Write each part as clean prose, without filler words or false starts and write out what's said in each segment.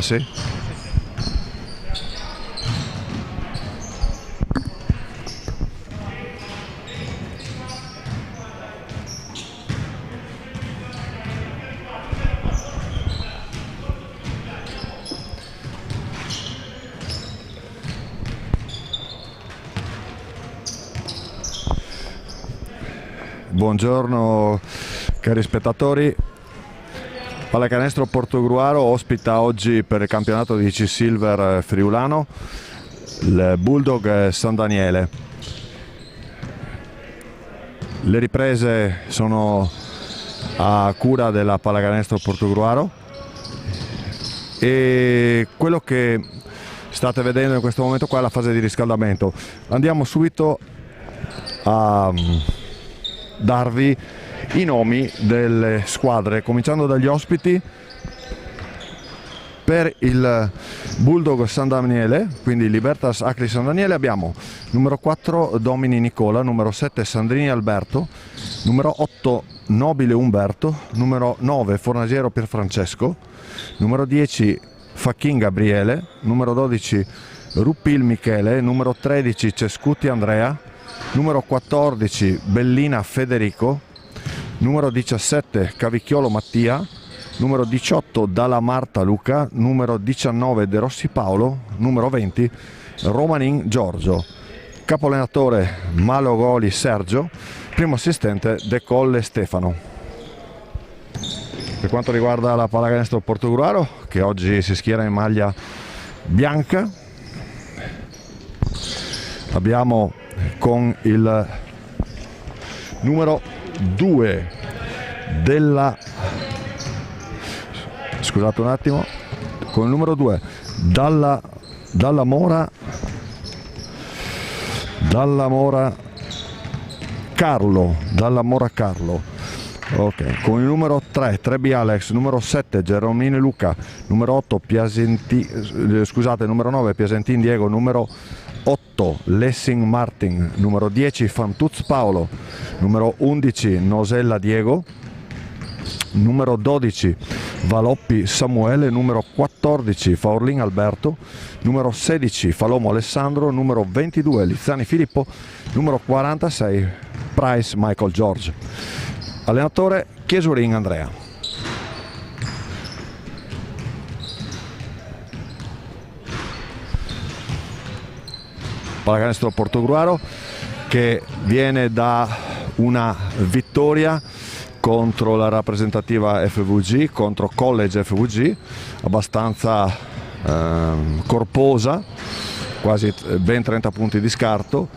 sì. Buongiorno cari spettatori. Pallacanestro Portogruaro ospita oggi per il campionato di C Silver friulano il Bulldog San Daniele. Le riprese sono a cura della Pallacanestro Portogruaro e quello che state vedendo in questo momento qua è la fase di riscaldamento. Andiamo subito a darvi i nomi delle squadre, cominciando dagli ospiti. Per il Bulldog San Daniele, quindi Libertas Acri San Daniele, abbiamo numero 4 Domini Nicola, numero 7 Sandrini Alberto, numero 8 Nobile Umberto, numero 9 Fornasiero Pierfrancesco, numero 10 Facchin Gabriele, numero 12 Ruppil Michele, numero 13 Cescuti Andrea, numero 14 Bellina Federico, numero 17 Cavicchiolo Mattia, numero 18 Dalla Marta Luca, numero 19 De Rossi Paolo, numero 20 Romanin Giorgio, capoallenatore Malogoli Sergio, primo assistente De Colle Stefano. Per quanto riguarda la Pallacanestro Portogruaro, che oggi si schiera in maglia bianca, abbiamo con il numero 2 della scusate un attimo, con il numero 2 Dalla Mora Carlo, ok, con il numero 3 Trebi Alex, numero 7 Geromini Luca, numero 8 numero 9 Piasentin Diego, numero 8 Lessing Martin, numero 10 Fantuz Paolo, numero 11 Nosella Diego, numero 12 Valoppi Samuele, numero 14 Faorlin Alberto, numero 16 Falomo Alessandro, numero 22 Lizzani Filippo, numero 46 Price Michael George. Allenatore Chiesurin Andrea. Pallacanestro Portogruaro che viene da una vittoria contro la rappresentativa FVG, contro College FVG, abbastanza corposa, quasi ben 30 punti di scarto.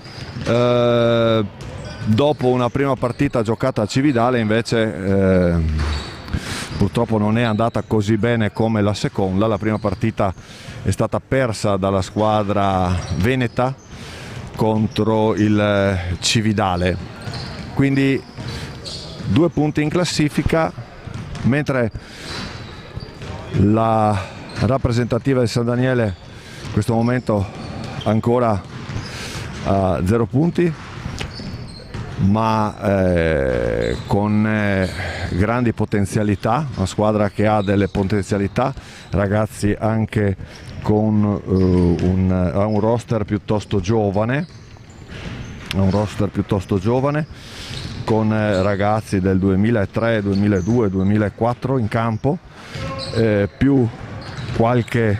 Dopo una prima partita giocata a Cividale invece purtroppo non è andata così bene come la seconda. La prima partita è stata persa dalla squadra veneta contro il Cividale, quindi 2 punti in classifica, mentre la rappresentativa di San Daniele in questo momento ancora a 0 punti, ma con grandi potenzialità, una squadra che ha delle potenzialità, ragazzi anche con un roster piuttosto giovane, con ragazzi del 2003, 2002, 2004 in campo, più qualche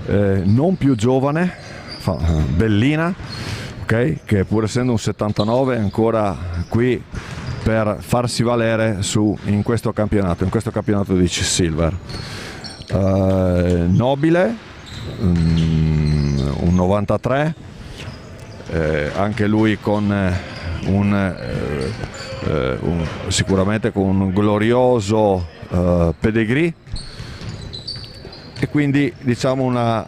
non più giovane, Bellina, okay, che pur essendo un 79 è ancora qui per farsi valere in questo campionato di C Silver. Nobile, un 93, anche lui con sicuramente con un glorioso pedigree, e quindi diciamo una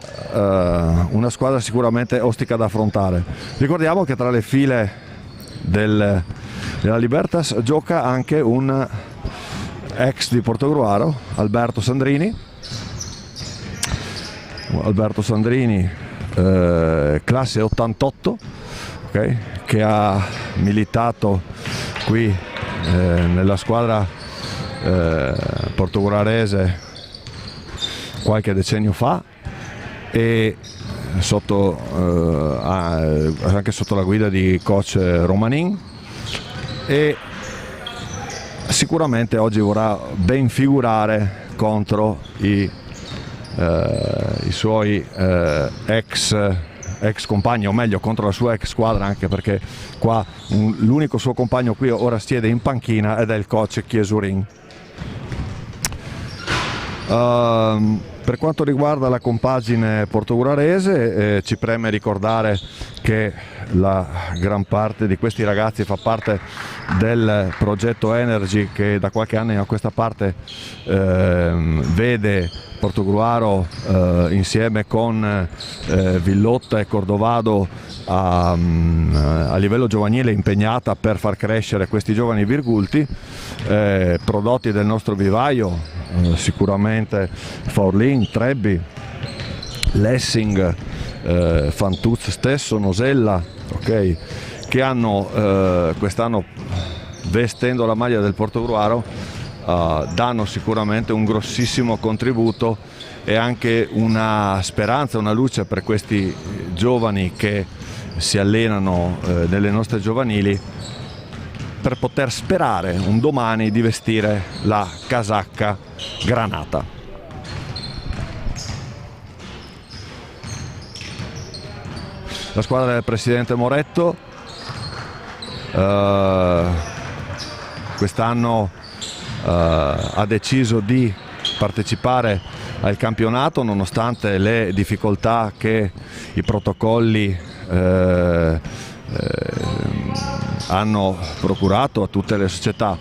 squadra sicuramente ostica da affrontare. Ricordiamo che tra le file della Libertas gioca anche un ex di Portogruaro, Alberto Sandrini, classe 88, okay, che ha militato qui nella squadra portoguarese qualche decennio fa, e anche sotto la guida di coach Romanin, e sicuramente oggi vorrà ben figurare contro i suoi ex compagni, o meglio contro la sua ex squadra, anche perché qua l'unico suo compagno qui ora siede in panchina ed è il coach Chiesurin. Per quanto riguarda la compagine portoghurarese, ci preme ricordare che la gran parte di questi ragazzi fa parte del progetto Energy, che da qualche anno a questa parte vede Portogruaro insieme con Villotta e Cordovado a livello giovanile impegnata per far crescere questi giovani virgulti, prodotti del nostro vivaio, sicuramente Forlin, Trebbi, Lessing, Fantuz stesso, Nosella, okay, che hanno quest'anno, vestendo la maglia del Portogruaro, danno sicuramente un grossissimo contributo e anche una speranza, una luce per questi giovani che si allenano nelle nostre giovanili, per poter sperare un domani di vestire la casacca granata. La squadra del presidente Moretto quest'anno ha deciso di partecipare al campionato nonostante le difficoltà che i protocolli hanno procurato a tutte le società,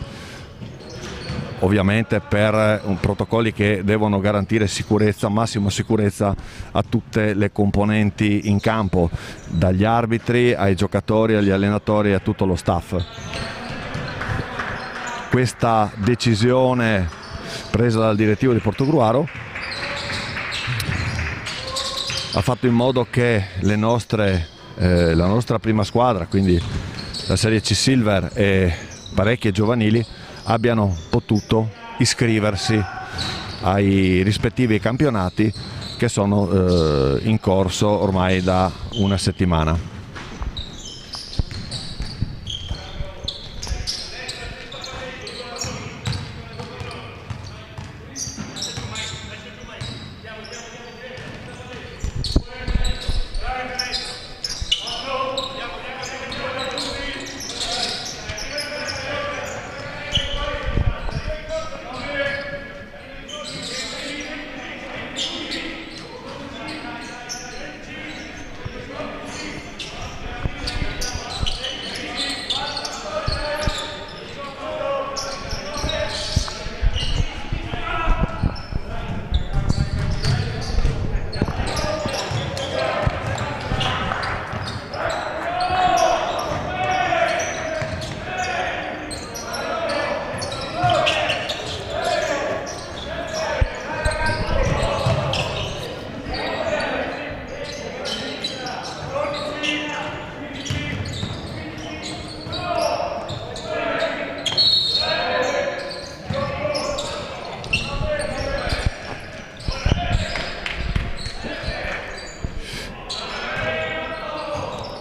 ovviamente per protocolli che devono garantire sicurezza, massima sicurezza a tutte le componenti in campo, dagli arbitri ai giocatori, agli allenatori e a tutto lo staff. Questa decisione presa dal direttivo di Portogruaro ha fatto in modo che la nostra prima squadra, quindi la Serie C Silver e parecchie giovanili, abbiano potuto iscriversi ai rispettivi campionati che sono in corso ormai da una settimana.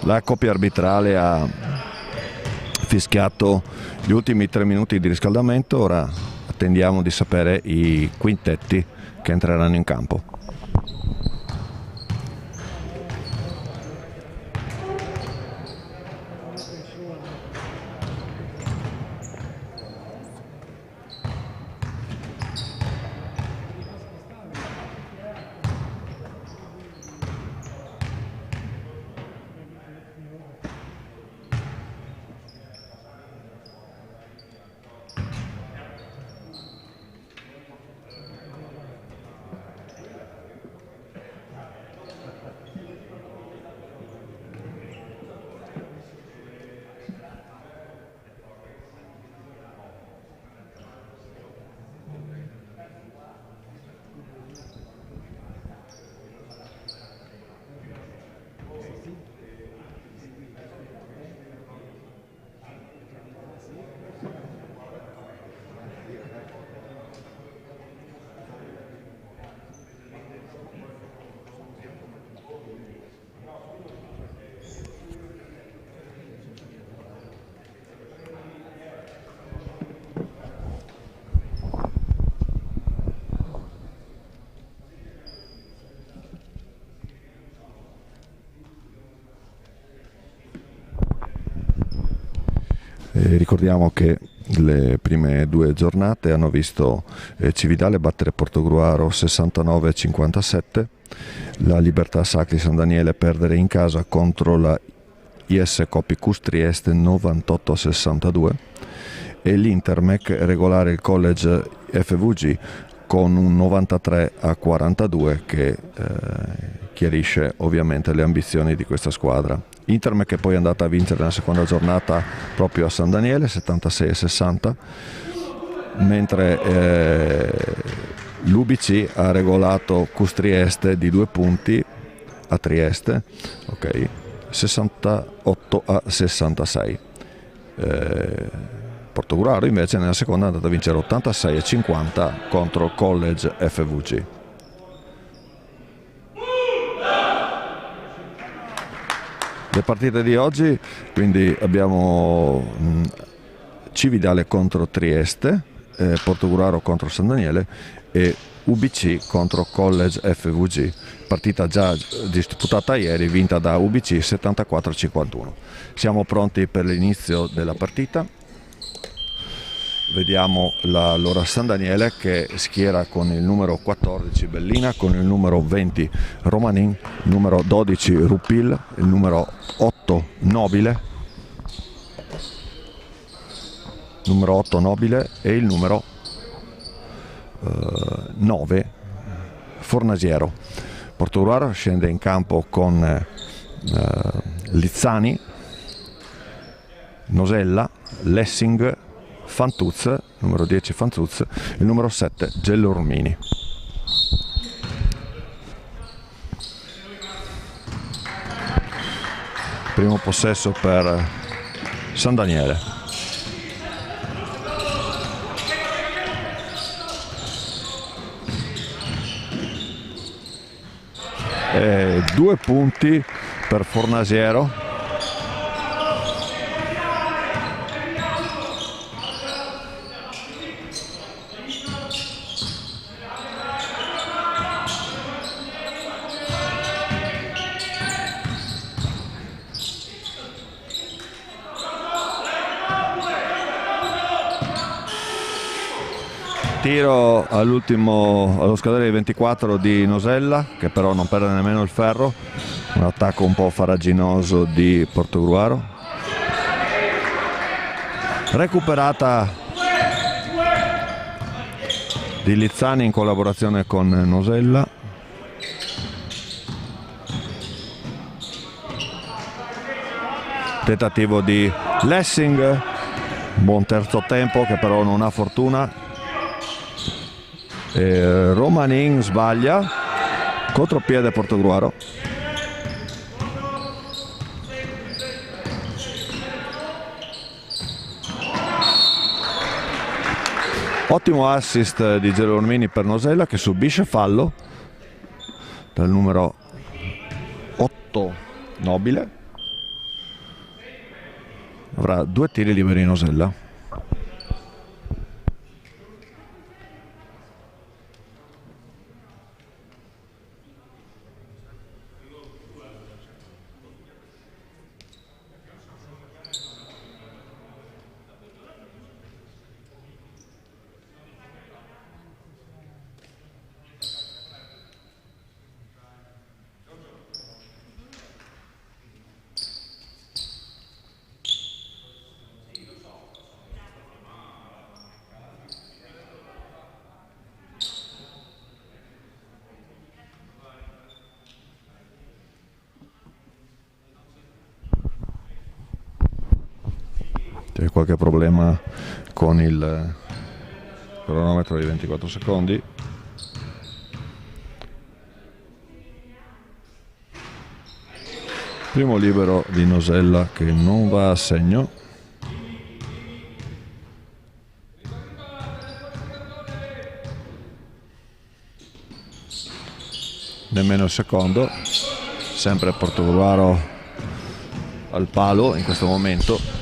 La coppia arbitrale ha fischiato gli ultimi 3 minuti di riscaldamento, ora attendiamo di sapere i quintetti che entreranno in campo. Ricordiamo che le prime due giornate hanno visto Cividale battere Portogruaro 69-57, la Libertas Acli San Daniele perdere in casa contro la IS Copicus Trieste 98-62 e l'Intermec regolare il College FVG con un 93-42 che chiarisce ovviamente le ambizioni di questa squadra. Intermec è poi è andata a vincere nella seconda giornata proprio a San Daniele 76-60, mentre l'UBC ha regolato Cus Trieste di 2 punti a Trieste, ok, 68-66. Portogruaro invece nella seconda è andata a vincere 86-50 contro College FVG. Le partite di oggi, quindi abbiamo Cividale contro Trieste, Portogruaro contro San Daniele e UBC contro College FVG, partita già disputata ieri, vinta da UBC 74-51. Siamo pronti per l'inizio della partita. Vediamo l'Ora San Daniele che schiera con il numero 14 Bellina, con il numero 20 Romanin, il numero 12 Rupil, il numero 8 Nobile, e il numero 9 Fornasiero. Portogruaro scende in campo con Lizzani, Nosella, Lessing, Fantuz, numero 10 Fantuz, il numero 7 Gellormini. Primo possesso per San Daniele. E 2 punti per Fornasiero. Tiro allo scadere dei 24 di Nosella, che però non perde nemmeno il ferro. Un attacco un po' farraginoso di Portogruaro. Recuperata di Lizzani in collaborazione con Nosella. Tentativo di Lessing, buon terzo tempo che però non ha fortuna. Romanin sbaglia, contropiede Portogruaro. Ottimo assist di Gellormini per Nosella che subisce fallo dal numero 8 Nobile. Avrà 2 tiri liberi Nosella. C'è qualche problema con il cronometro di 24 secondi. Primo libero di Nosella che non va a segno. Nemmeno il secondo. Sempre Portogruaro al palo in questo momento.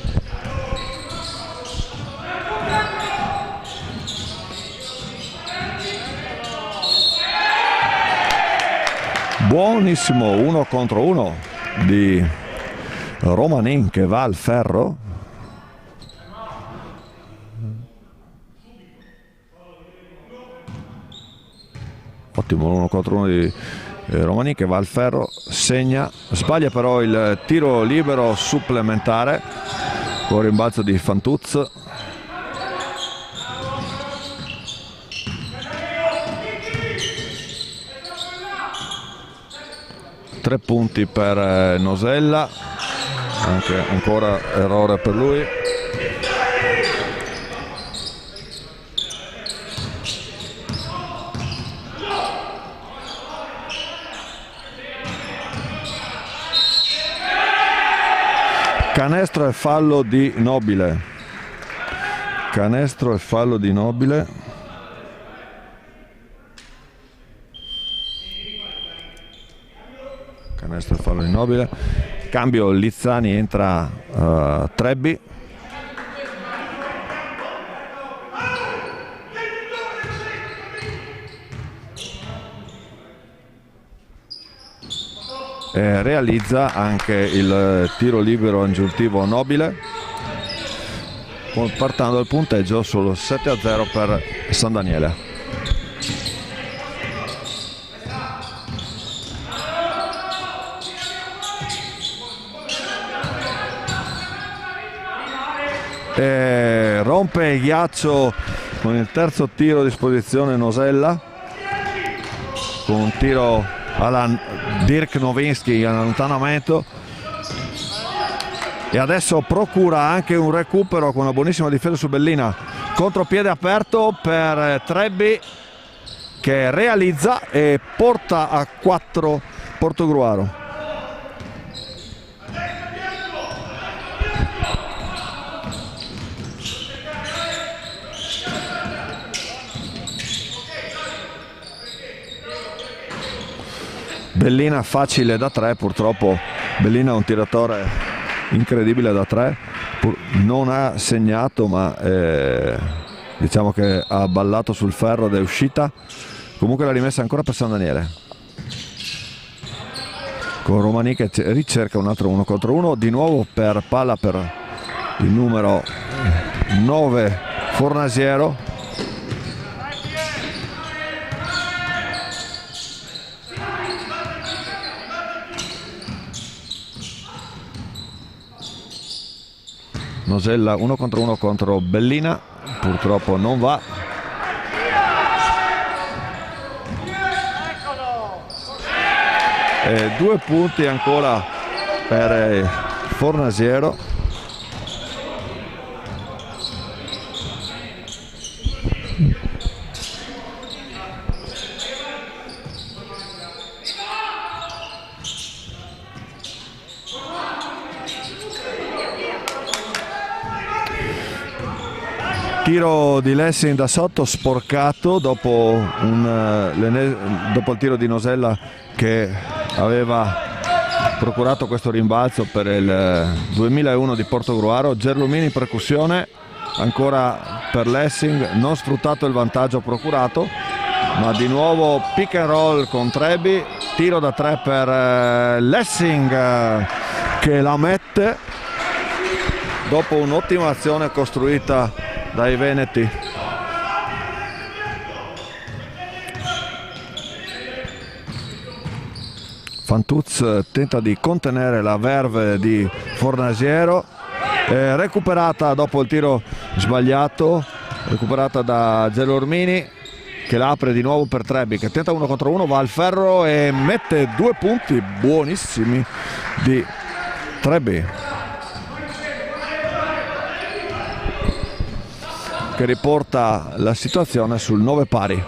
Buonissimo 1 contro 1 di Romanin che va al ferro. ottimo l'1 contro 1 di Romani, che va al ferro, segna, sbaglia però il tiro libero supplementare con rimbalzo di Fantuz. Tre punti per Nosella, anche ancora errore per lui. Canestro e fallo di Nobile. Canestro e fallo di Nobile. Canestro e fallo di Nobile. Cambio Lizzani, entra Trebbi. Realizza anche il tiro libero aggiuntivo Nobile, portando il punteggio sullo 7-0 per San Daniele. Rompe il ghiaccio con il terzo tiro a disposizione Nosella, con un tiro alla Dirk Nowinski in allontanamento, e adesso procura anche un recupero con una buonissima difesa su Bellina, contropiede aperto per Trebbi, che realizza e porta a 4 Portogruaro. Bellina facile da 3, purtroppo Bellina è un tiratore incredibile da 3, non ha segnato, ma diciamo che ha ballato sul ferro ed è uscita. Comunque la rimessa ancora per San Daniele, con Romani che ricerca un altro 1 contro 1, di nuovo per palla per il numero 9 Fornasiero. Nosella 1 contro 1 contro Bellina, purtroppo non va. E 2 punti ancora per Fornasiero. Tiro di Lessing da sotto sporcato dopo il tiro di Nosella, che aveva procurato questo rimbalzo per il 2001 di Portogruaro. Gerlumini in percussione ancora per Lessing, non sfruttato il vantaggio procurato, ma di nuovo pick and roll con Trebbi, tiro da 3 per Lessing, che la mette dopo un'ottima azione costruita dai veneti. Fantuz tenta di contenere la verve di Fornasiero, recuperata dopo il tiro sbagliato, recuperata da Gelormini, che la apre di nuovo per Trebbi, che tenta 1 contro 1, va al ferro e mette 2 punti buonissimi di Trebbi, che riporta la situazione sul 9 pari.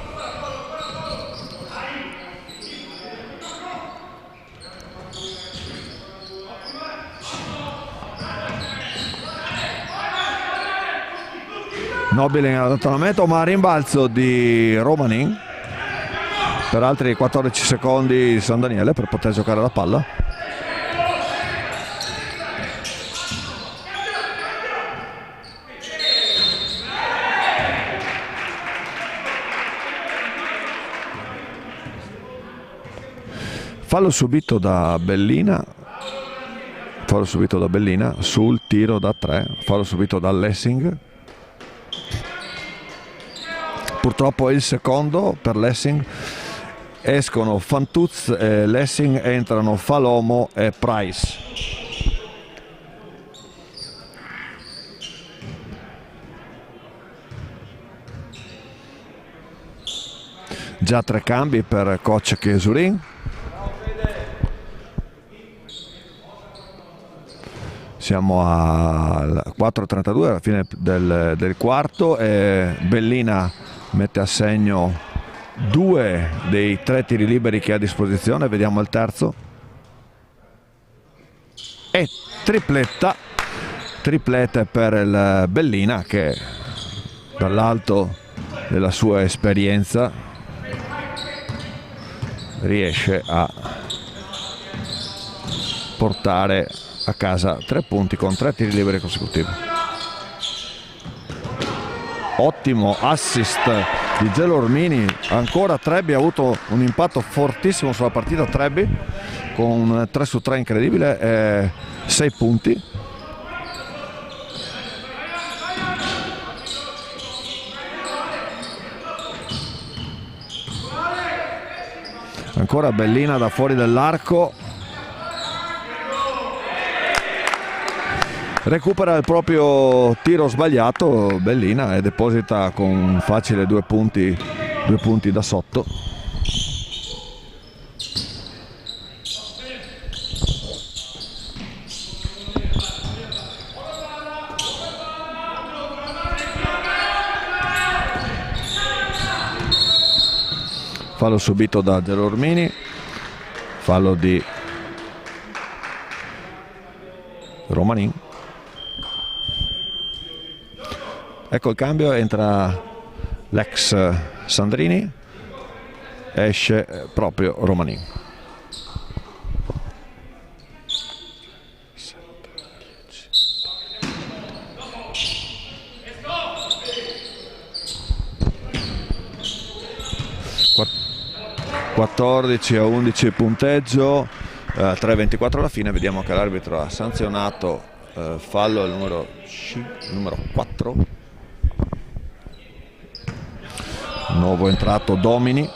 Nobile in allontanamento, ma rimbalzo di Romanin per altri 14 secondi San Daniele per poter giocare la palla. Fallo subito da Bellina, sul tiro da 3, fallo subito da Lessing. Purtroppo è il secondo per Lessing, escono Fantuz e Lessing, entrano Falomo e Price. Già 3 cambi per coach Chesurin. Siamo al 4:32 alla fine del quarto e Bellina mette a segno 2 dei 3 tiri liberi che ha a disposizione. Vediamo il terzo. E triplette per il Bellina, che dall'alto della sua esperienza riesce a portare a casa 3 punti con 3 tiri liberi consecutivi. Ottimo assist di Gelormini, ancora Trebbi ha avuto un impatto fortissimo sulla partita. Trebbi con un 3 su 3 incredibile e 6 punti. Ancora Bellina da fuori dell'arco, recupera il proprio tiro sbagliato Bellina e deposita con un facile 2 punti da sotto. Fallo subito da Gelormini, fallo di Romanin. Ecco il cambio, entra l'ex Sandrini, esce proprio Romanin. (14 a 11 punteggio, 3:24 alla fine. Vediamo che l'arbitro ha sanzionato fallo il numero 4, nuovo entrato Domini.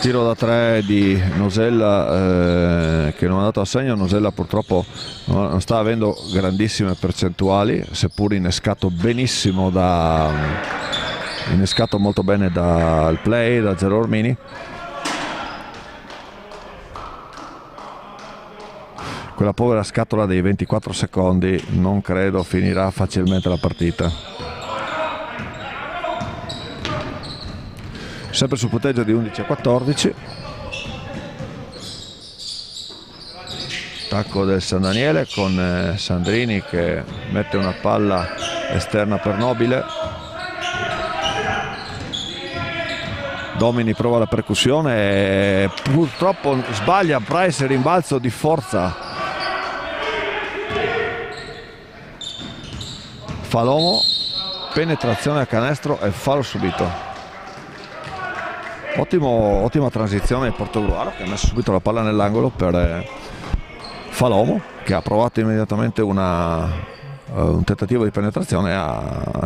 Tiro da 3 di Nosella che non ha dato a segno. Nosella purtroppo non sta avendo grandissime percentuali, seppur innescato molto bene dal play, da Gelormini. Quella povera scatola dei 24 secondi non credo finirà facilmente la partita. Sempre sul punteggio di 11 a 14. Attacco del San Daniele con Sandrini che mette una palla esterna per Nobile. Domini prova la percussione e purtroppo sbaglia Price, rimbalzo di forza. Falomo, penetrazione a canestro e fallo subito. Ottima transizione di Portogruaro, che ha messo subito la palla nell'angolo per Falomo, che ha provato immediatamente un tentativo di penetrazione,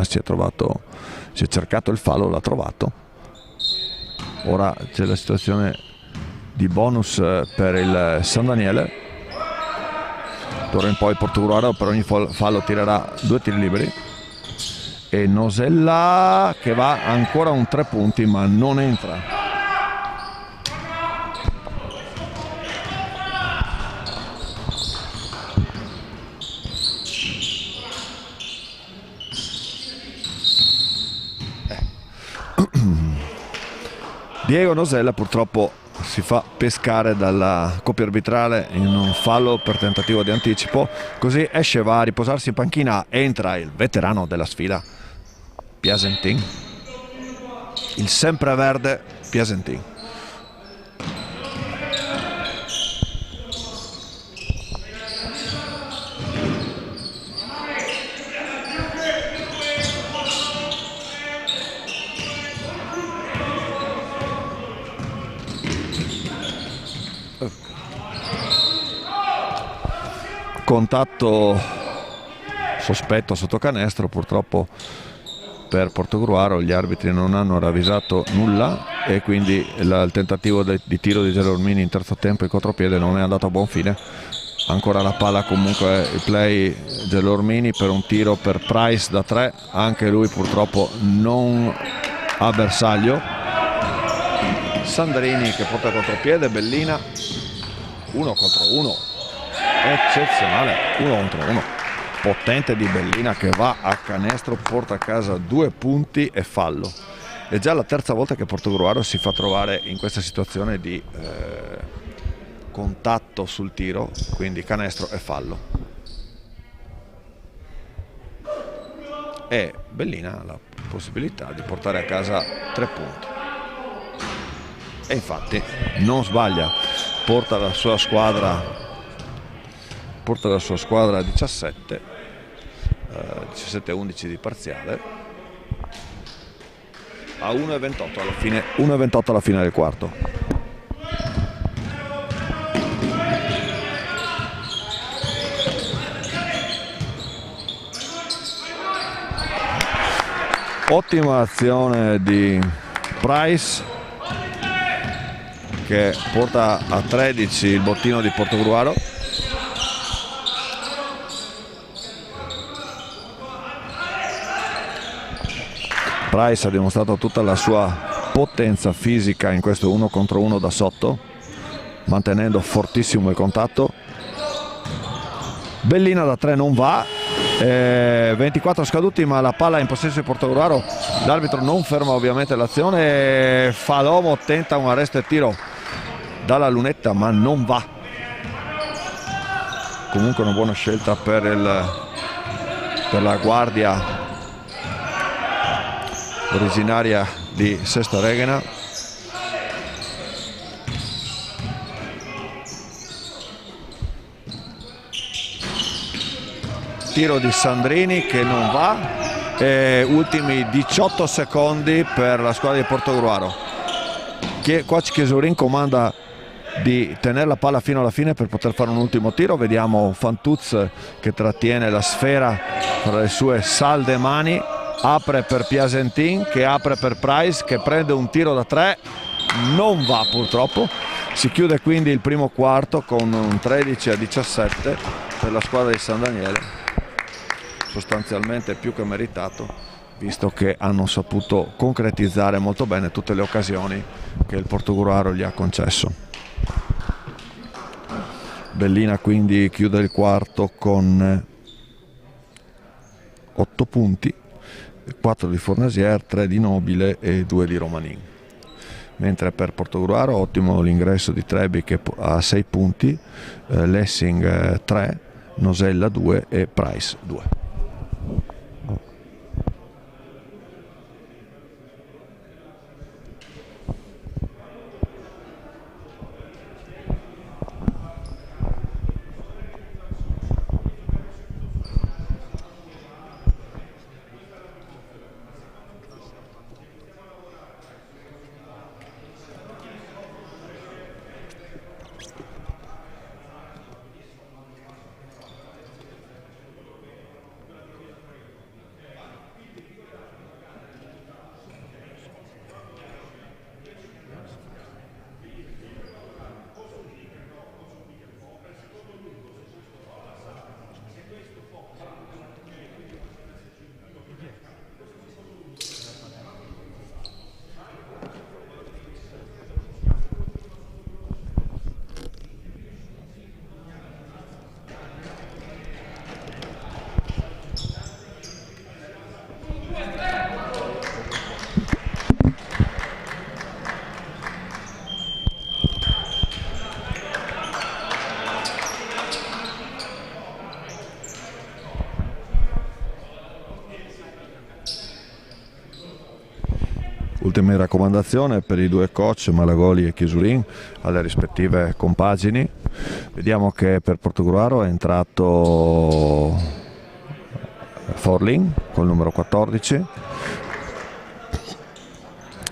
si è cercato il fallo, l'ha trovato. Ora c'è la situazione di bonus per il San Daniele. D'ora in poi Portogruaro per ogni fallo tirerà 2 tiri liberi. E Nosella che va ancora un 3 punti ma non entra. Diego Nosella purtroppo si fa pescare dalla coppia arbitrale in un fallo per tentativo di anticipo, così esce, va a riposarsi in panchina, entra il veterano della sfida Piasentin, il sempreverde Piasentin. contatto sospetto sotto canestro, purtroppo per Portogruaro gli arbitri non hanno ravvisato nulla e quindi il tentativo di tiro di Gelormini in terzo tempo in contropiede non è andato a buon fine. Ancora la palla, comunque il play Gelormini per un tiro per Price da 3, anche lui purtroppo non ha bersaglio. Sandrini che porta contropiede, Bellina 1 contro 1, eccezionale, 1 contro 1 potente di Bellina che va a canestro, porta a casa 2 punti e fallo. È già la terza volta che Portogruaro si fa trovare in questa situazione di contatto sul tiro, quindi canestro e fallo, e Bellina ha la possibilità di portare a casa 3 punti e infatti non sbaglia, porta la sua squadra a 17-11 di parziale, a 1,28 alla fine, 1,28 alla fine del quarto. Ottima azione di Price che porta a 13 il bottino di Portogruaro. Price ha dimostrato tutta la sua potenza fisica in questo 1 contro 1 da sotto, mantenendo fortissimo il contatto. Bellina da 3 non va, 24 scaduti ma la palla è in possesso di Portogruaro, l'arbitro non ferma ovviamente l'azione, Falomo tenta un arresto e tiro dalla lunetta ma non va. Comunque una buona scelta per la guardia originaria di Sesto Reghena. Tiro di Sandrini che non va, ultimi 18 secondi per la squadra di Portogruaro. Coach Chiesurin comanda di tenere la palla fino alla fine per poter fare un ultimo tiro. Vediamo Fantuz che trattiene la sfera tra le sue salde mani, apre per Piasentin che apre per Price che prende un tiro da 3, non va purtroppo. Si chiude quindi il primo quarto con un 13-17 per la squadra di San Daniele, sostanzialmente più che meritato, visto che hanno saputo concretizzare molto bene tutte le occasioni che il Portogruaro gli ha concesso. Bellina quindi chiude il quarto con 8 punti, 4 di Fornasier, 3 di Nobile e 2 di Romanin. Mentre per Portogruaro ottimo l'ingresso di Trebi che ha 6 punti, Lessing 3, Nosella 2 e Price 2. Ultima raccomandazione per i due coach Malagoli e Chiesurin alle rispettive compagini. Vediamo che per Portogruaro è entrato Forlin col numero 14,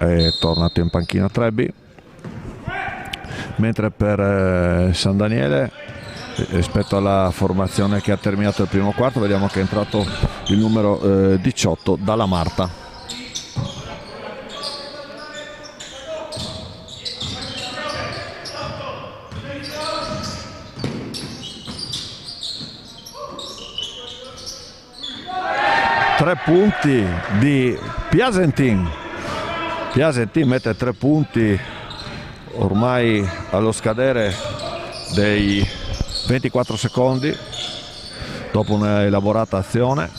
è tornato in panchina Trebbi, mentre per San Daniele rispetto alla formazione che ha terminato il primo quarto. Vediamo che è entrato il numero 18 Dalla Marta. Tre punti di Piasentin. Piasentin mette 3 punti ormai allo scadere dei 24 secondi dopo una elaborata azione.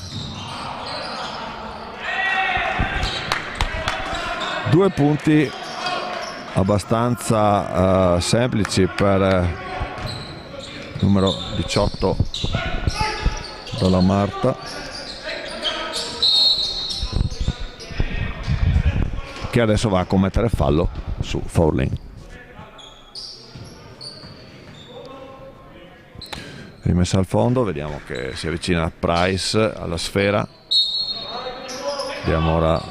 2 punti abbastanza semplici per numero 18 Dalla Marta, che adesso va a commettere fallo su Faurlin. Rimessa al fondo, vediamo che si avvicina Price alla sfera. Vediamo ora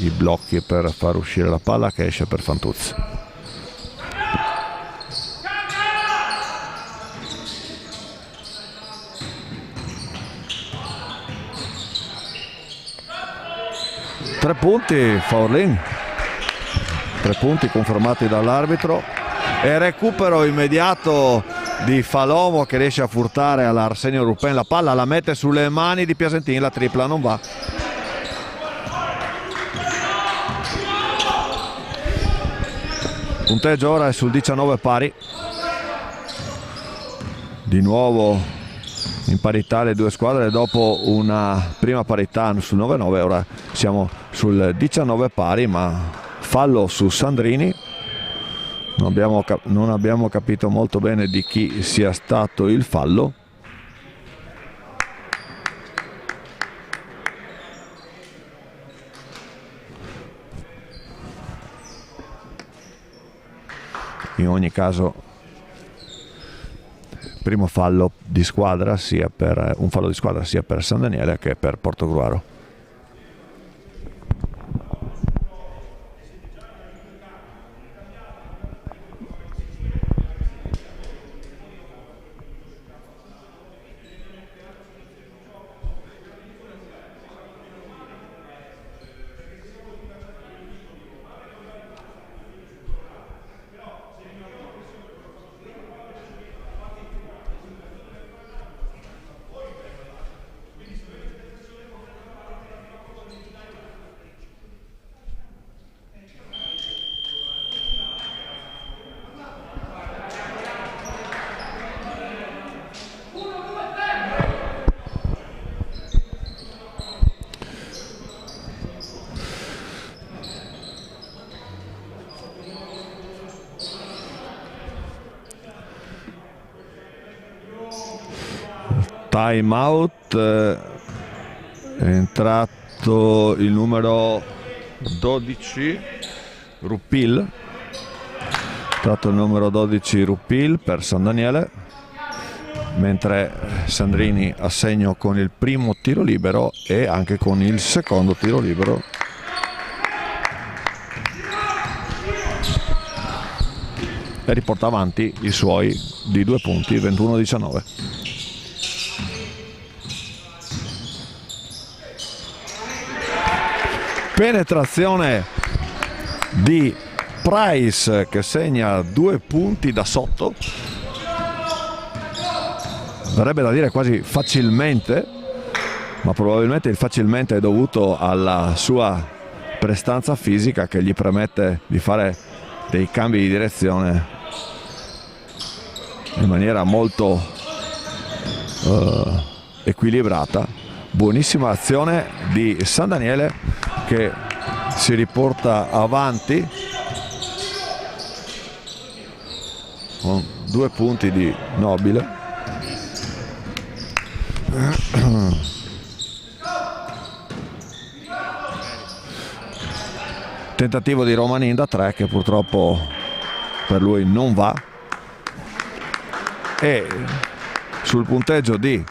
i blocchi per far uscire la palla che esce per Fantuzzi. Tre punti Faurlin, 3 punti confermati dall'arbitro, e recupero immediato di Falomo che riesce a furtare all'Arsenio Rupen la palla, la mette sulle mani di Piasentin, la tripla non va. Punteggio ora è sul 19 pari, di nuovo in parità le due squadre dopo una prima parità sul 9-9. Ora siamo sul 19 pari, ma fallo su Sandrini. Non abbiamo capito molto bene di chi sia stato il fallo. In ogni caso, primo fallo di squadra, sia per un fallo di squadra sia per San Daniele che per Portogruaro. Time out, è entrato il numero 12 Ruppil, per San Daniele, mentre Sandrini a segno con il primo tiro libero e anche con il secondo tiro libero. E riporta avanti i suoi di 2 punti, 21-19. Penetrazione di Price che segna 2 punti da sotto, verrebbe da dire quasi facilmente, ma probabilmente il facilmente è dovuto alla sua prestanza fisica che gli permette di fare dei cambi di direzione in maniera molto equilibrata. Buonissima azione di San Daniele che si riporta avanti con 2 punti di Nobile. Tentativo di Romanin da 3 che purtroppo per lui non va, e sul punteggio di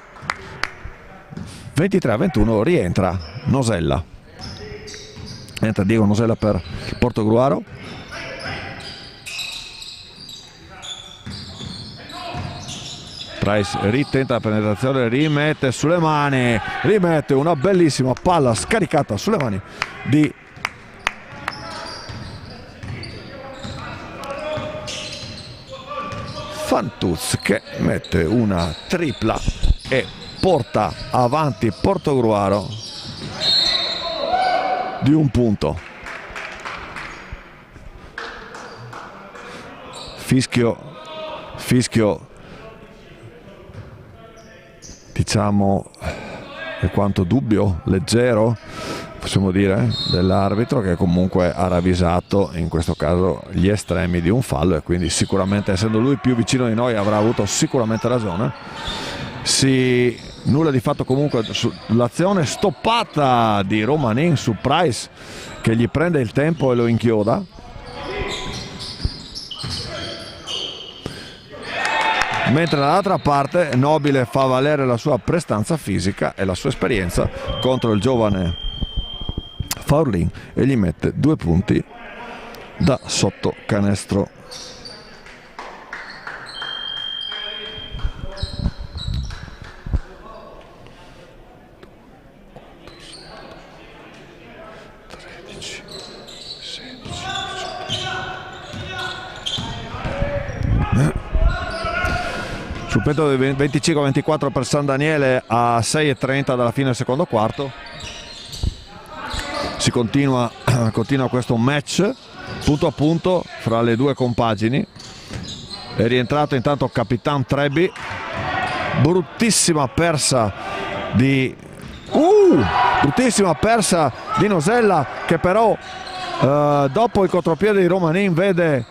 23-21 rientra Nosella. Entra Diego Nosella per Portogruaro. Price ritenta la penetrazione, rimette sulle mani, rimette una bellissima palla scaricata sulle mani di Fantuz, che mette una tripla e porta avanti Portogruaro di un punto. Fischio diciamo alquanto dubbio, leggero possiamo dire, dell'arbitro, che comunque ha ravvisato in questo caso gli estremi di un fallo, e quindi sicuramente, essendo lui più vicino di noi, avrà avuto sicuramente ragione. Nulla di fatto comunque sull'azione stoppata di Romanin su Price, che gli prende il tempo e lo inchioda. Mentre dall'altra parte Nobile fa valere la sua prestanza fisica e la sua esperienza contro il giovane Faurlin e gli mette 2 punti da sotto canestro. Sul petto del 25-24 per San Daniele a 6:30 dalla fine del secondo quarto. Si continua questo match punto a punto fra le due compagini. È rientrato intanto Capitan Trebbi. Bruttissima persa di Nosella, che però dopo il contropiede di Romanin vede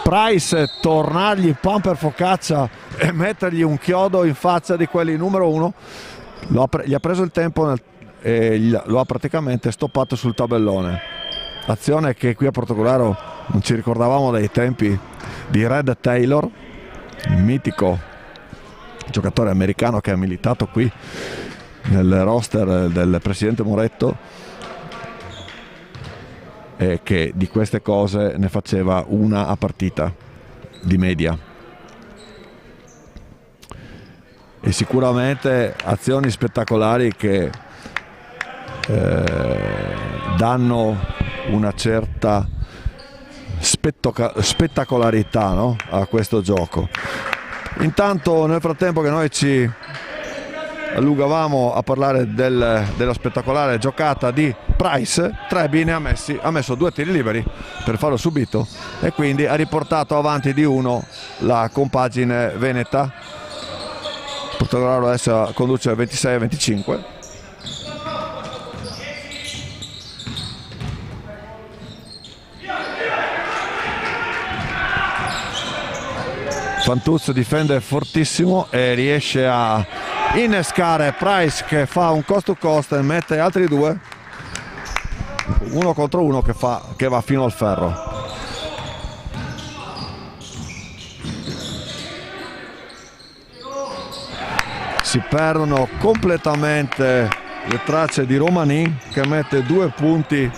Price tornargli pan per focaccia e mettergli un chiodo in faccia di quelli numero 1. Gli ha preso il tempo e lo ha praticamente stoppato sul tabellone. Azione che qui a Portogruaro non ci ricordavamo dai tempi di Red Taylor, il mitico giocatore americano che ha militato qui nel roster del presidente Moretto, e che di queste cose ne faceva una a partita di media. E sicuramente azioni spettacolari che danno una certa spettacolarità, no? A questo gioco. Intanto, nel frattempo che noi ci allungavamo a parlare della spettacolare giocata di Price, Trebbi ne ha messo 2 tiri liberi per farlo subito, e quindi ha riportato avanti di 1 la compagine veneta. Portogruaro adesso conduce 26-25. Fantuz difende fortissimo e riesce a innescare Price, che fa un cost to cost e mette altri 2, 1 contro 1, che va fino al ferro. Si perdono completamente le tracce di Romanin, che mette 2 punti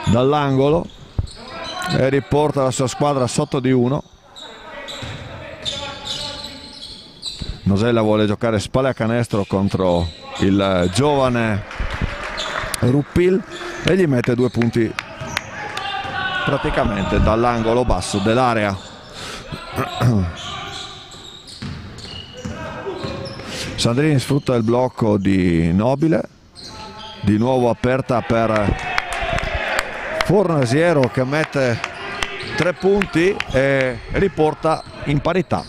dall'angolo e riporta la sua squadra sotto di 1. Nosella vuole giocare spalle a canestro contro il giovane Ruppil e gli mette 2 punti praticamente dall'angolo basso dell'area. Sandrini sfrutta il blocco di Nobile, di nuovo aperta per Fornasiero, che mette 3 punti e riporta in parità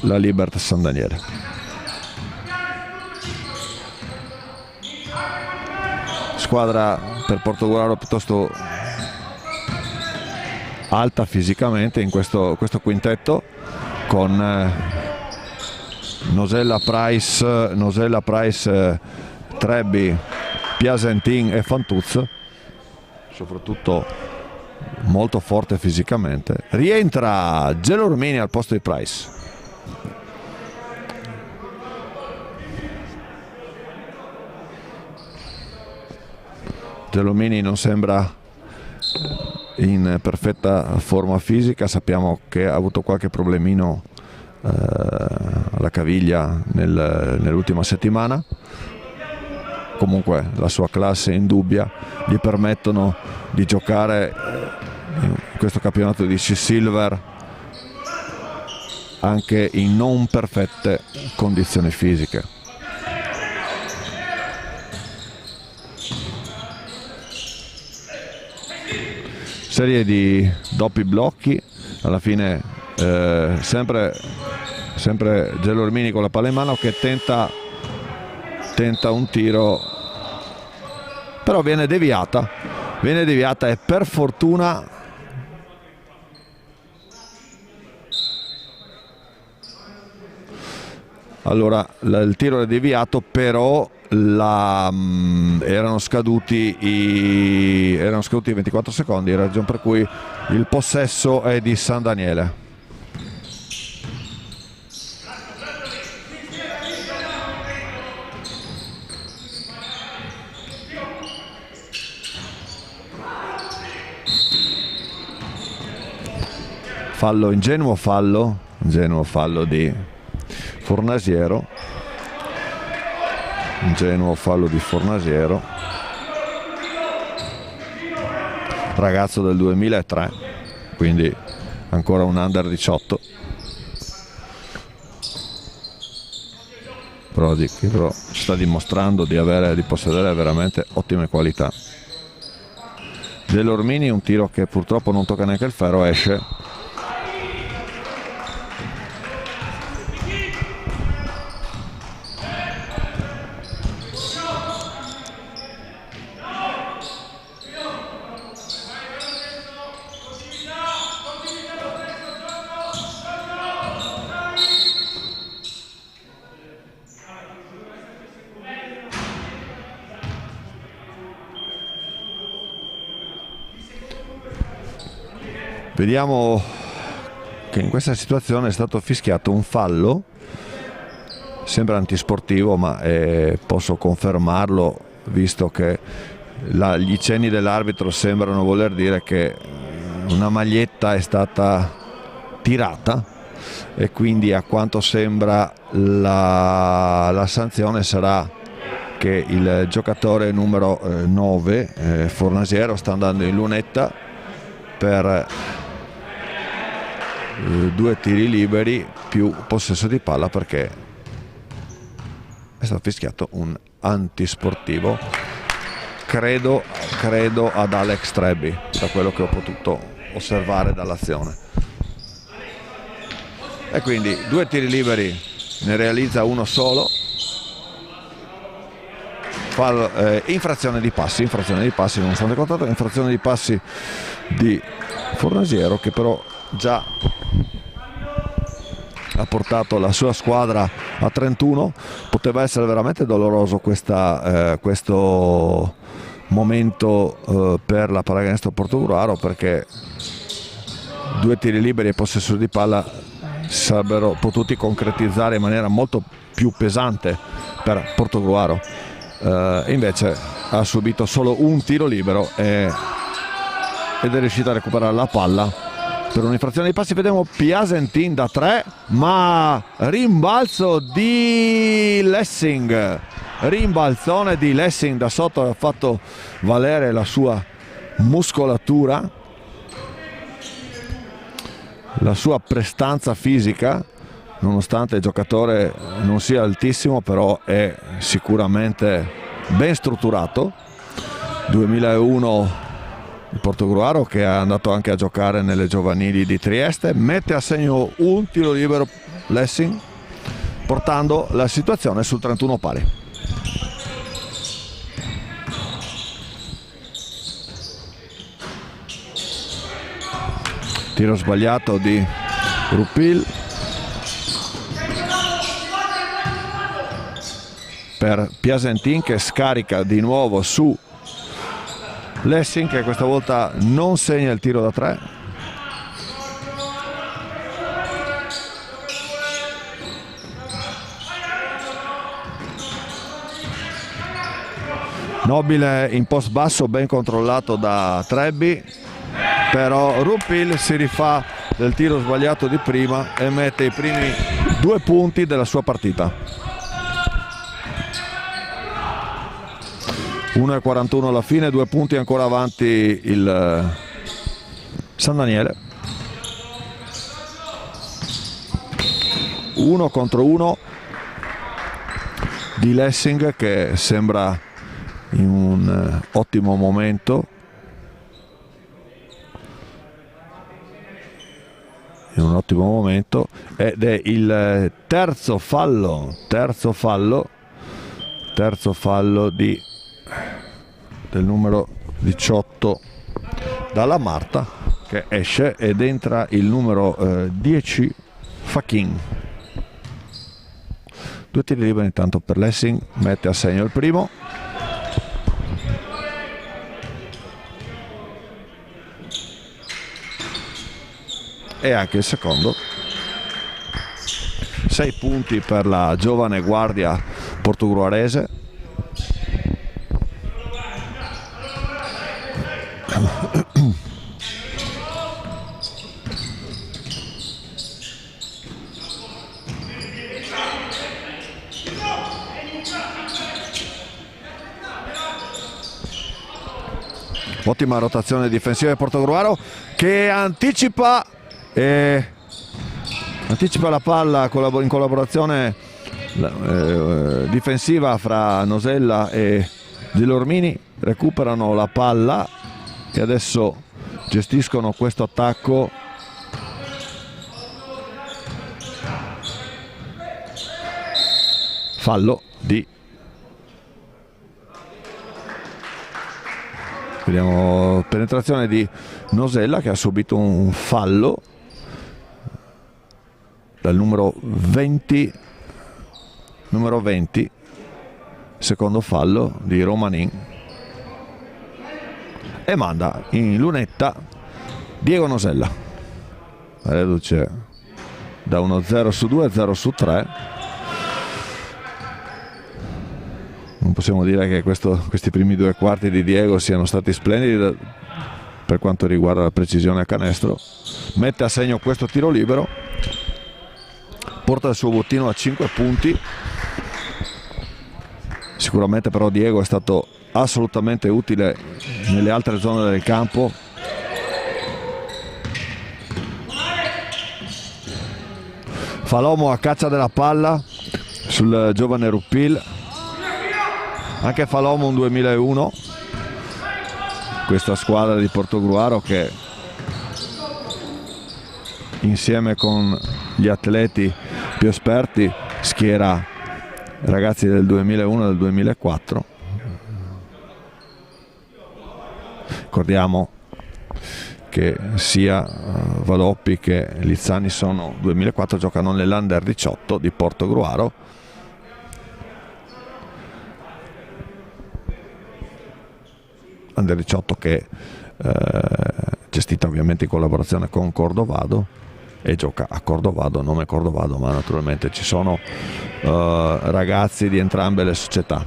la Libertas San Daniele. Squadra per Portogruaro piuttosto alta fisicamente in questo quintetto, con Nosella, Price, Trebbi, Piasentin e Fantuz, soprattutto molto forte fisicamente. Rientra Gelormini al posto di Price. Gelormini non sembra in perfetta forma fisica. Sappiamo che ha avuto qualche problemino alla caviglia nell'ultima settimana. Comunque la sua classe indubbia gli permettono di giocare in questo campionato di C-Silver anche in non perfette condizioni fisiche. Serie di doppi blocchi, alla fine sempre Gelormini con la palla in mano che tenta un tiro, però viene deviata e per fortuna allora il tiro è deviato, però erano scaduti i 24 secondi, ragion per cui il possesso è di San Daniele. Ingenuo fallo di Fornasiero, ragazzo del 2003, quindi ancora un under 18, però sta dimostrando di possedere veramente ottime qualità. Gelormini, un tiro che purtroppo non tocca neanche il ferro, esce. Vediamo che in questa situazione è stato fischiato un fallo, sembra antisportivo, ma posso confermarlo visto che gli cenni dell'arbitro sembrano voler dire che una maglietta è stata tirata e quindi a quanto sembra la sanzione sarà che il giocatore numero 9 Fornasiero sta andando in lunetta per 2 tiri liberi più possesso di palla, perché è stato fischiato un antisportivo, credo ad Alex Trebbi, da quello che ho potuto osservare dall'azione. E quindi 2 tiri liberi ne realizza uno solo, infrazione di passi nonostante contato, infrazione di passi di Fornasiero, che però già ha portato la sua squadra a 31. Poteva essere veramente doloroso questo momento per la Pallacanestro Portogruaro, perché 2 tiri liberi e possesso di palla sarebbero potuti concretizzare in maniera molto più pesante per Portogruaro. Invece ha subito solo un tiro libero ed è riuscito a recuperare la palla per un'infrazione di passi. Vediamo Piasentin da 3, ma rimbalzo di Lessing, rimbalzone di Lessing da sotto, ha fatto valere la sua muscolatura, la sua prestanza fisica, nonostante il giocatore non sia altissimo, però è sicuramente ben strutturato. 2001 il Portogruaro, che è andato anche a giocare nelle giovanili di Trieste. Mette a segno un tiro libero Lessing, portando la situazione sul 31 pari. Tiro sbagliato di Rupil per Piasentin, che scarica di nuovo su Lessing, che questa volta non segna il tiro da 3. Nobile in post basso, ben controllato da Trebbi. però Ruppil si rifà del tiro sbagliato di prima e mette i primi 2 punti della sua partita. 1:41 alla fine, 2 punti ancora avanti il San Daniele. 1 contro 1 di Lessing, che sembra in un ottimo momento, ed è il terzo fallo del numero 18 dalla Marta, che esce ed entra il numero 10 Fachin. 2 tiri liberi intanto per Lessing, mette a segno il primo. E anche il secondo. 6 punti per la giovane guardia portogruarese. Ottima rotazione difensiva di Portogruaro, che anticipa la palla in collaborazione difensiva fra Nosella e Gelormini. Recuperano la palla e adesso gestiscono questo attacco. Fallo di, vediamo, penetrazione di Nosella, che ha subito un fallo dal numero 20, secondo fallo di Romanin, e manda in lunetta Diego Nosella. La riduce da uno 0-2 a 0-3. Non possiamo dire che questi primi 2 quarti di Diego siano stati splendidi per quanto riguarda la precisione a canestro. Mette a segno questo tiro libero, porta il suo bottino a 5 punti. Sicuramente però Diego è stato assolutamente utile nelle altre zone del campo. Falomo a caccia della palla sul giovane Ruppil. Anche Falomo un 2001, questa squadra di Portogruaro che insieme con gli atleti più esperti schiera ragazzi del 2001 e del 2004. Ricordiamo che sia Valoppi che Lizzani sono 2004, giocano nell'Under 18 di Portogruaro. Under 18 che gestita ovviamente in collaborazione con Cordovado e gioca a Cordovado, nome Cordovado, ma naturalmente ci sono ragazzi di entrambe le società.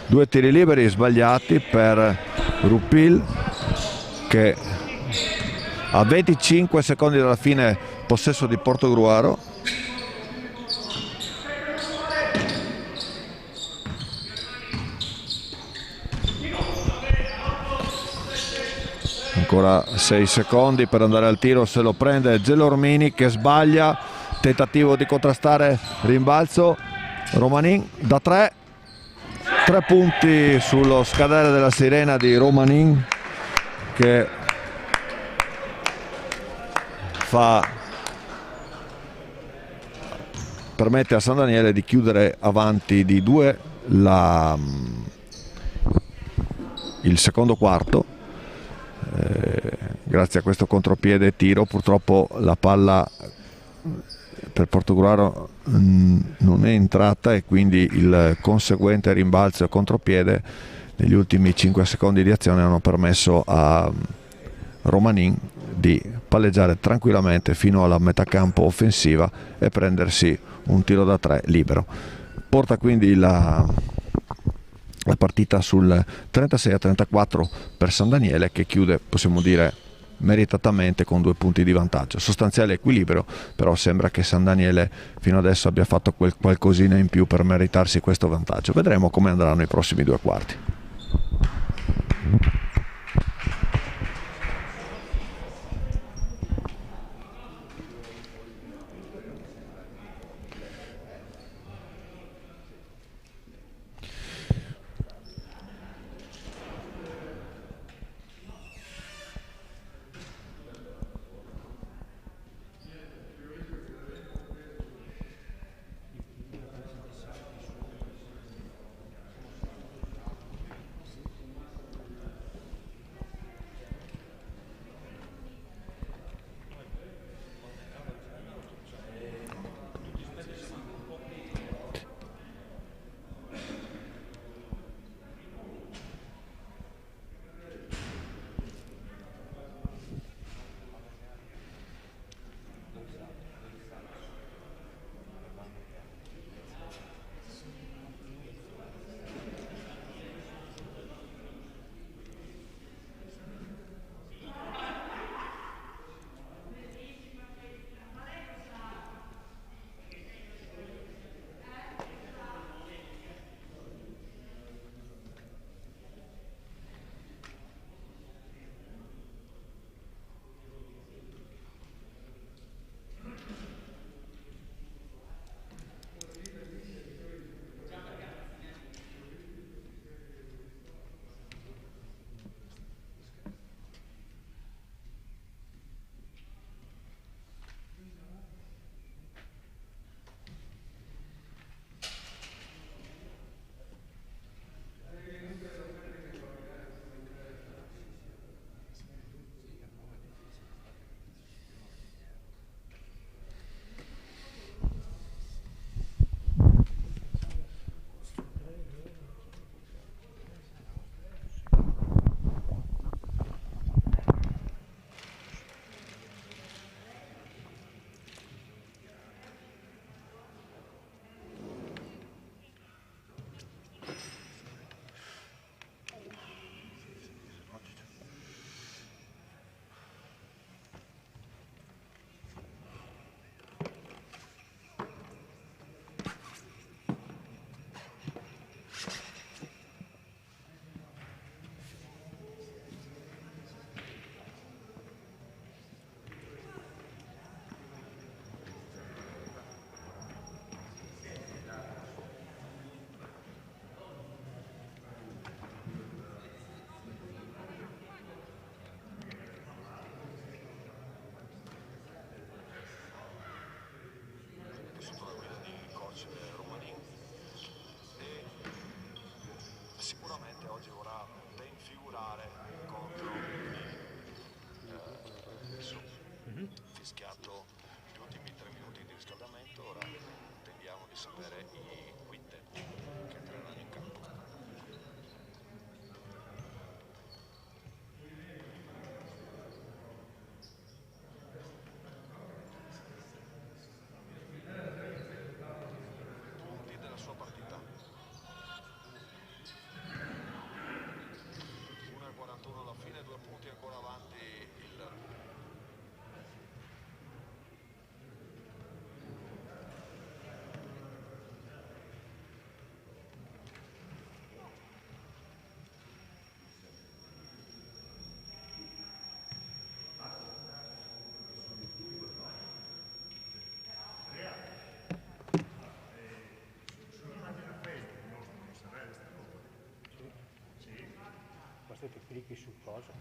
Due tiri liberi sbagliati per Ruppil, che a 25 secondi dalla fine possesso di Portogruaro. Ancora 6 secondi per andare al tiro, se lo prende Gelormini che sbaglia, tentativo di contrastare, rimbalzo, Romanin da 3 punti sullo scadere della sirena di Romanin, che permette a San Daniele di chiudere avanti di 2 il secondo quarto. Grazie a questo contropiede tiro, purtroppo la palla per Portogruaro non è entrata e quindi il conseguente rimbalzo e contropiede negli ultimi 5 secondi di azione hanno permesso a Romanin di palleggiare tranquillamente fino alla metà campo offensiva e prendersi un tiro da 3 libero. Porta quindi la partita sul 36-34 per San Daniele, che chiude, possiamo dire, meritatamente con 2 punti di vantaggio. Sostanziale equilibrio, però sembra che San Daniele fino adesso abbia fatto quel qualcosina in più per meritarsi questo vantaggio. Vedremo come andranno i prossimi 2 quarti. Sicuramente oggi vorrà ben figurare contro fischiato gli ultimi 3 minuti di riscaldamento. Ora attendiamo di sapere i quintetti che entreranno in campo. Punti della sua partita. 1:41 alla fine, 2 punti ancora avanti il Basta che clicchi sul coso.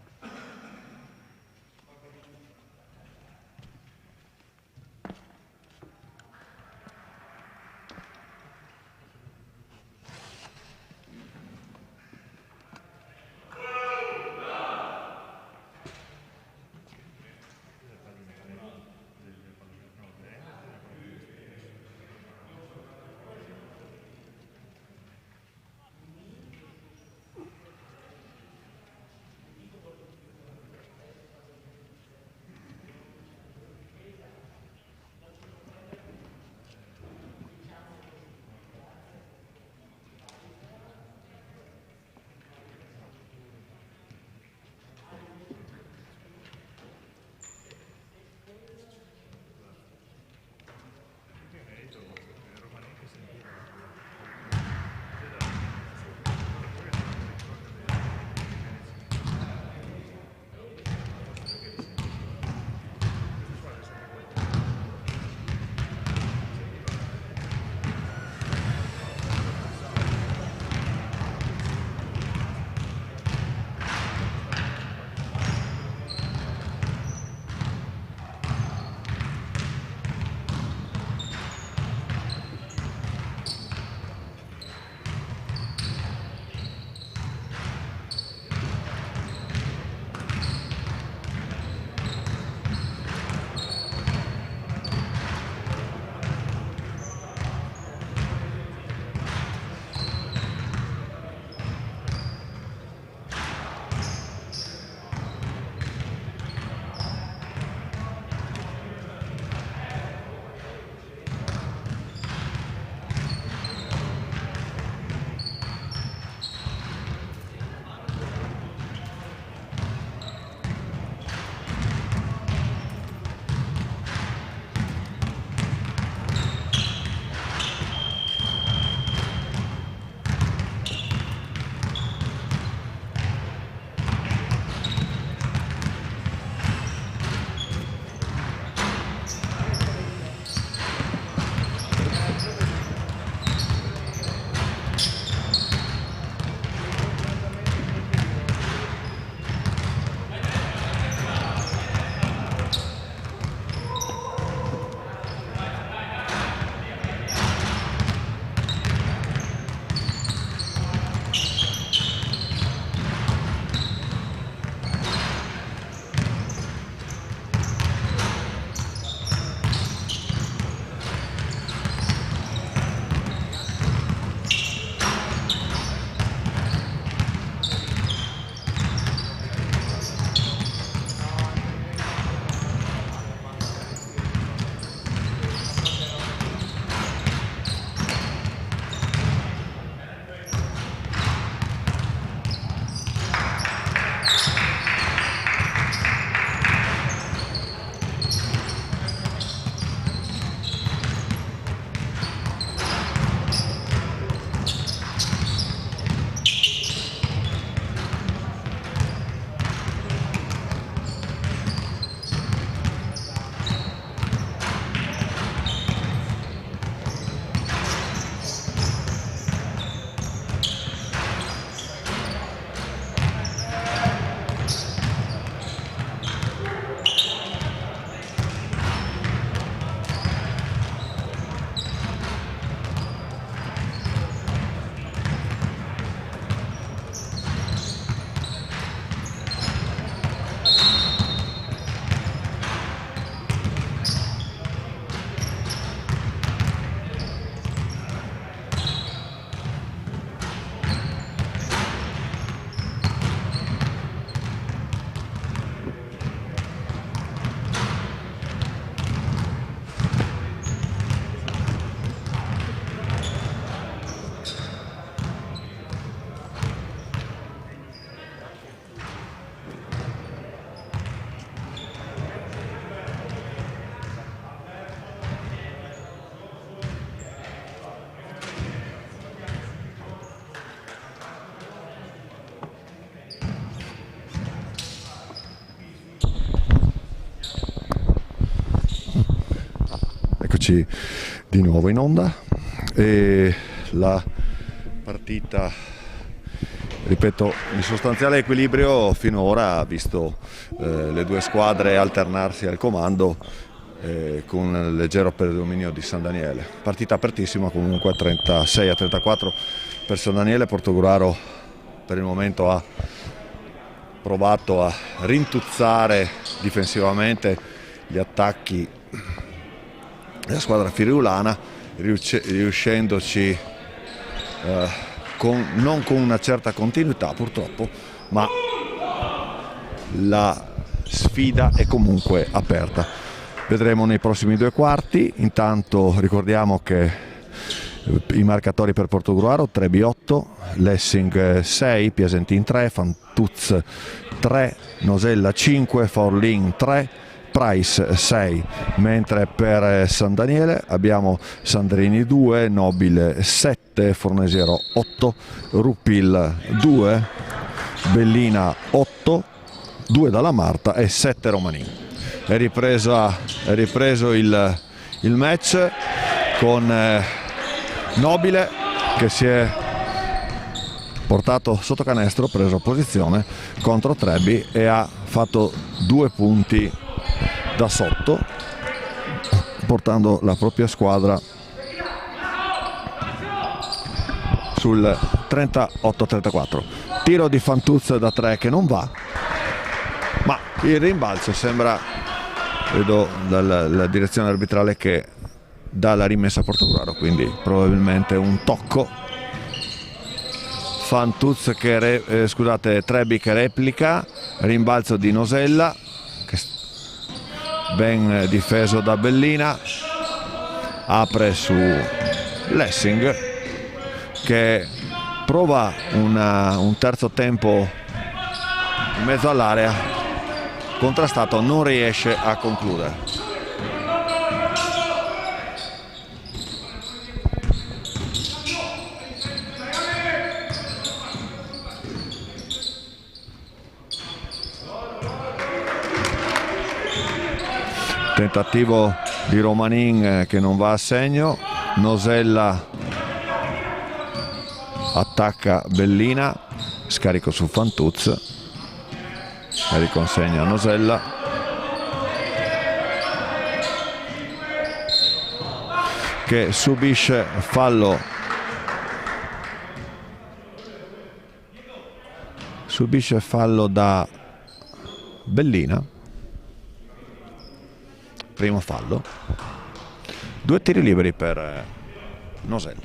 eccoci di nuovo in onda e la partita, ripeto, in sostanziale equilibrio finora ha visto le due squadre alternarsi al comando con un leggero predominio di San Daniele. Partita apertissima comunque, 36-34 per San Daniele. Portogruaro per il momento ha provato a rintuzzare difensivamente gli attacchi della squadra friulana, riuscendoci non con una certa continuità purtroppo, ma la sfida è comunque aperta. Vedremo nei prossimi due quarti. Intanto ricordiamo che i marcatori per Portogruaro: Trebi 8, Lessing 6, Piasentin 3, Fantuz 3, Nosella 5, Forlin 3, Price 6, mentre per San Daniele abbiamo Sandrini 2, Nobile 7, Fornesiero 8, Ruppil 2, Bellina 8, 2 dalla Marta e 7 Romanin. È ripreso il match con Nobile che si è portato sotto canestro, preso posizione contro Trebi e ha fatto 2 punti da sotto, portando la propria squadra sul 38-34. Tiro di Fantuz da 3 che non va, ma il rimbalzo sembra, vedo dalla direzione arbitrale, che dà la rimessa a Portogruaro, quindi probabilmente un tocco. Fantuz che Trebi che replica, rimbalzo di Nosella che ben difeso da Bellina, apre su Lessing che prova un terzo tempo in mezzo all'area contrastato, non riesce a concludere. Tentativo di Romanin che non va a segno. Nosella attacca Bellina, scarico su Fantuz e riconsegna a Nosella che subisce fallo da Bellina. Primo fallo, 2 tiri liberi per Nosella.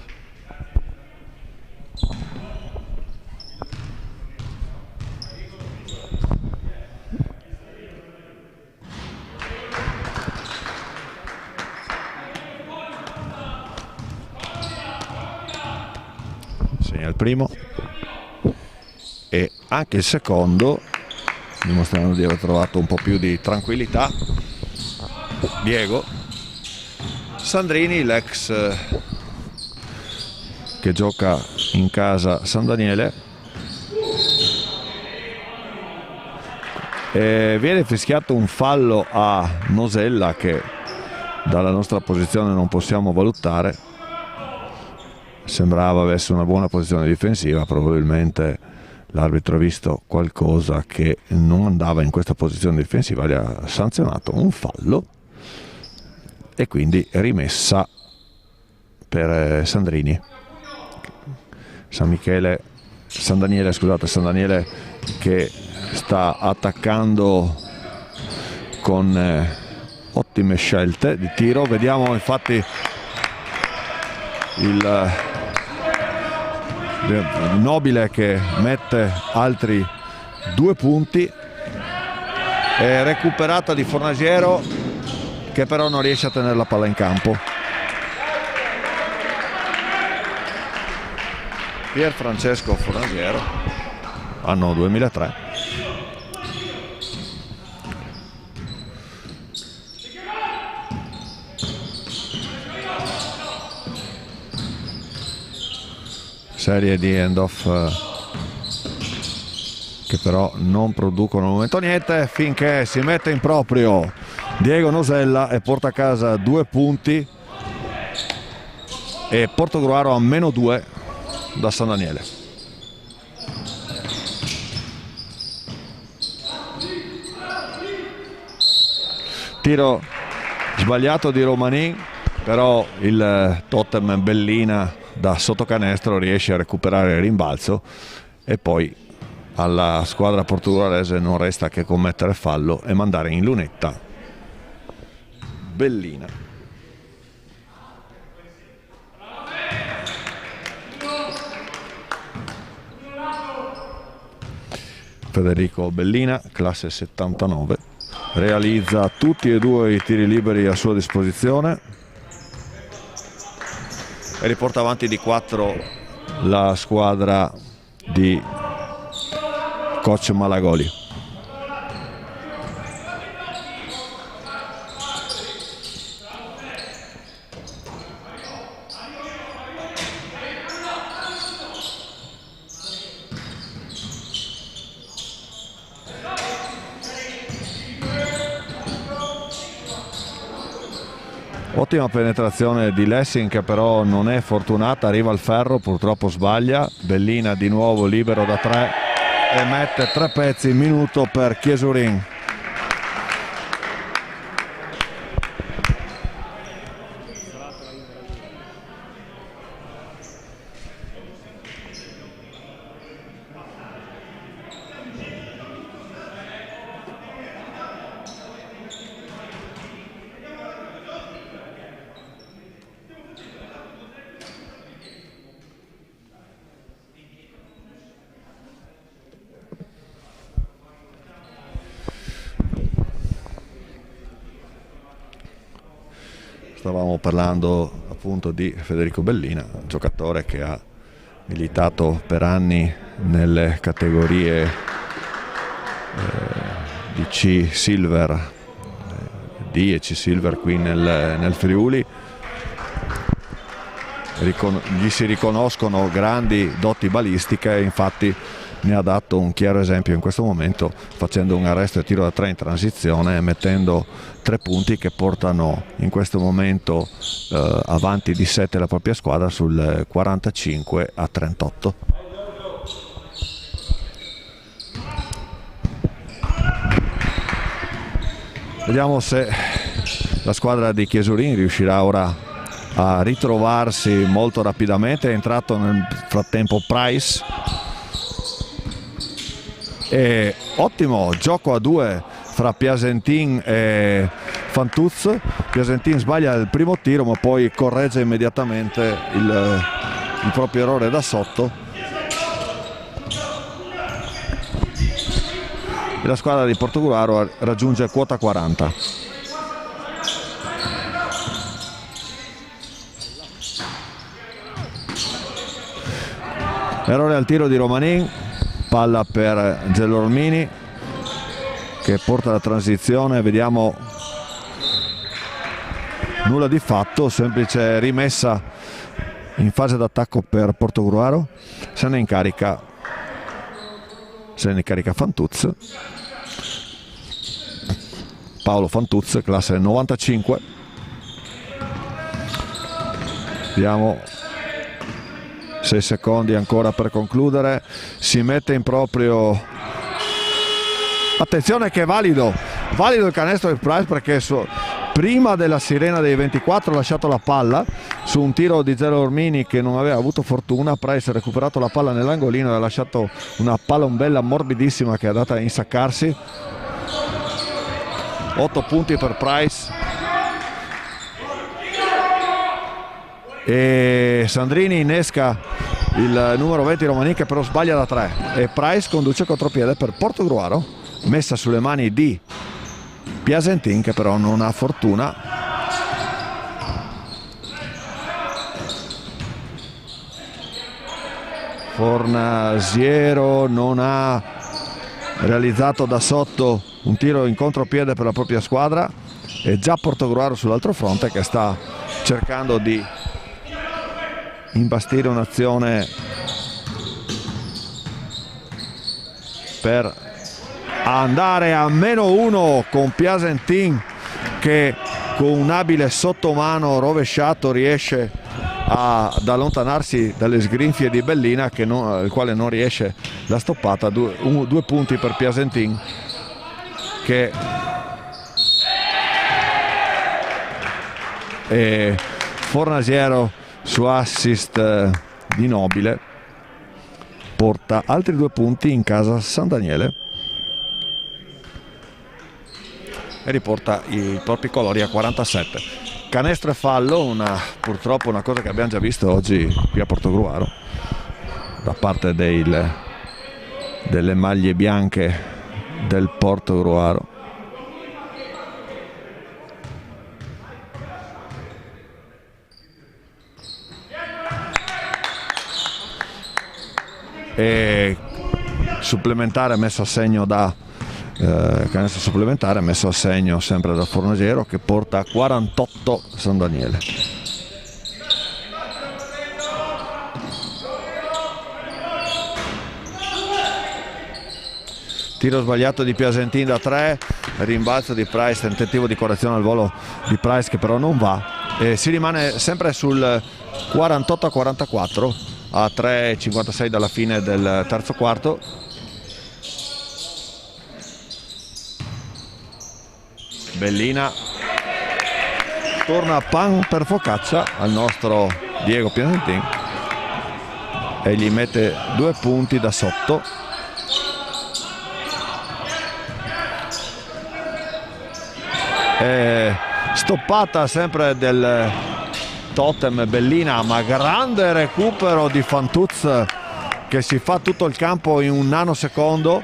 Segna il primo e anche il secondo, dimostrando di aver trovato un po' più di tranquillità. Diego Sandrini, l'ex che gioca in casa San Daniele, e viene fischiato un fallo a Nosella che dalla nostra posizione non possiamo valutare. Sembrava avesse una buona posizione difensiva, probabilmente l'arbitro ha visto qualcosa che non andava in questa posizione difensiva, gli ha sanzionato un fallo e quindi rimessa per Sandrini. San Daniele che sta attaccando con ottime scelte di tiro. Vediamo infatti il Nobile che mette altri 2 punti, è recuperata di Fornasiero che però non riesce a tenere la palla in campo. Pier Francesco Fornasiero, anno 2003. Serie di end-off che però non producono al momento niente, finché si mette in proprio Diego Nosella e porta a casa 2 punti e Portogruaro a -2 da San Daniele. Tiro sbagliato di Romanin, però il totem Bellina da sotto canestro riesce a recuperare il rimbalzo e poi alla squadra portoghese non resta che commettere fallo e mandare in lunetta Bellina. Federico Bellina, classe 79, realizza tutti e due i tiri liberi a sua disposizione e riporta avanti di 4 la squadra di coach Malagoli. Ottima penetrazione di Lessing, che però non è fortunata, arriva al ferro, purtroppo sbaglia. Bellina di nuovo libero da 3 e mette 3 pezzi in minuto per Chiesurin. Stavamo parlando appunto di Federico Bellina, giocatore che ha militato per anni nelle categorie di C Silver, D e C Silver qui nel Friuli. Gli si riconoscono grandi doti balistiche, infatti ne ha dato un chiaro esempio in questo momento facendo un arresto e tiro da 3 in transizione e mettendo 3 punti che portano in questo momento avanti di 7 la propria squadra sul 45-38. Vediamo se la squadra di Chiesurin riuscirà ora a ritrovarsi molto rapidamente. È entrato nel frattempo Price e ottimo gioco a 2 fra Piasentin e Fantuz. Piasentin sbaglia il primo tiro ma poi corregge immediatamente il proprio errore da sotto e la squadra di Portogruaro raggiunge quota 40. Errore al tiro di Romanin, palla per Gelormini che porta la transizione, vediamo nulla di fatto, semplice rimessa in fase d'attacco per Portogruaro. Se ne incarica Fantuz, Paolo Fantuz, classe 95. Vediamo 6 secondi ancora per concludere, si mette in proprio, attenzione che è valido il canestro del Price perché prima della sirena dei 24 ha lasciato la palla su un tiro di Gelormini che non aveva avuto fortuna. Price ha recuperato la palla nell'angolino e ha lasciato una palombella morbidissima che è andata a insaccarsi. 8 punti per Price e Sandrini innesca il numero 20 Romanin che però sbaglia da 3 e Price conduce contropiede per Portogruaro, messa sulle mani di Piasentin che però non ha fortuna. Fornasiero non ha realizzato da sotto un tiro in contropiede per la propria squadra e già Portogruaro sull'altro fronte che sta cercando di imbastire un'azione per andare a -1 con Piasentin che con un abile sottomano rovesciato riesce ad allontanarsi dalle sgrinfie di Bellina, il quale non riesce la stoppata. 2 punti per Piasentin, che Fornasiero su assist di Nobile porta altri 2 punti in casa San Daniele e riporta i propri colori a 47. Canestro e fallo, purtroppo una cosa che abbiamo già visto oggi qui a Portogruaro da parte delle maglie bianche del Portogruaro. E supplementare messo a segno canestro supplementare messo a segno sempre da Fornasiero, che porta a 48 San Daniele. Tiro sbagliato di Piasentin da 3, rimbalzo di Price, tentativo di correzione al volo di Price che però non va, e si rimane sempre sul 48-44 a 3,56 dalla fine del terzo quarto. Bellina torna pan per focaccia al nostro Diego Piasentin e gli mette 2 punti da sotto. Stoppata sempre del Totem Bellina, ma grande recupero di Fantuz, che si fa tutto il campo in un nanosecondo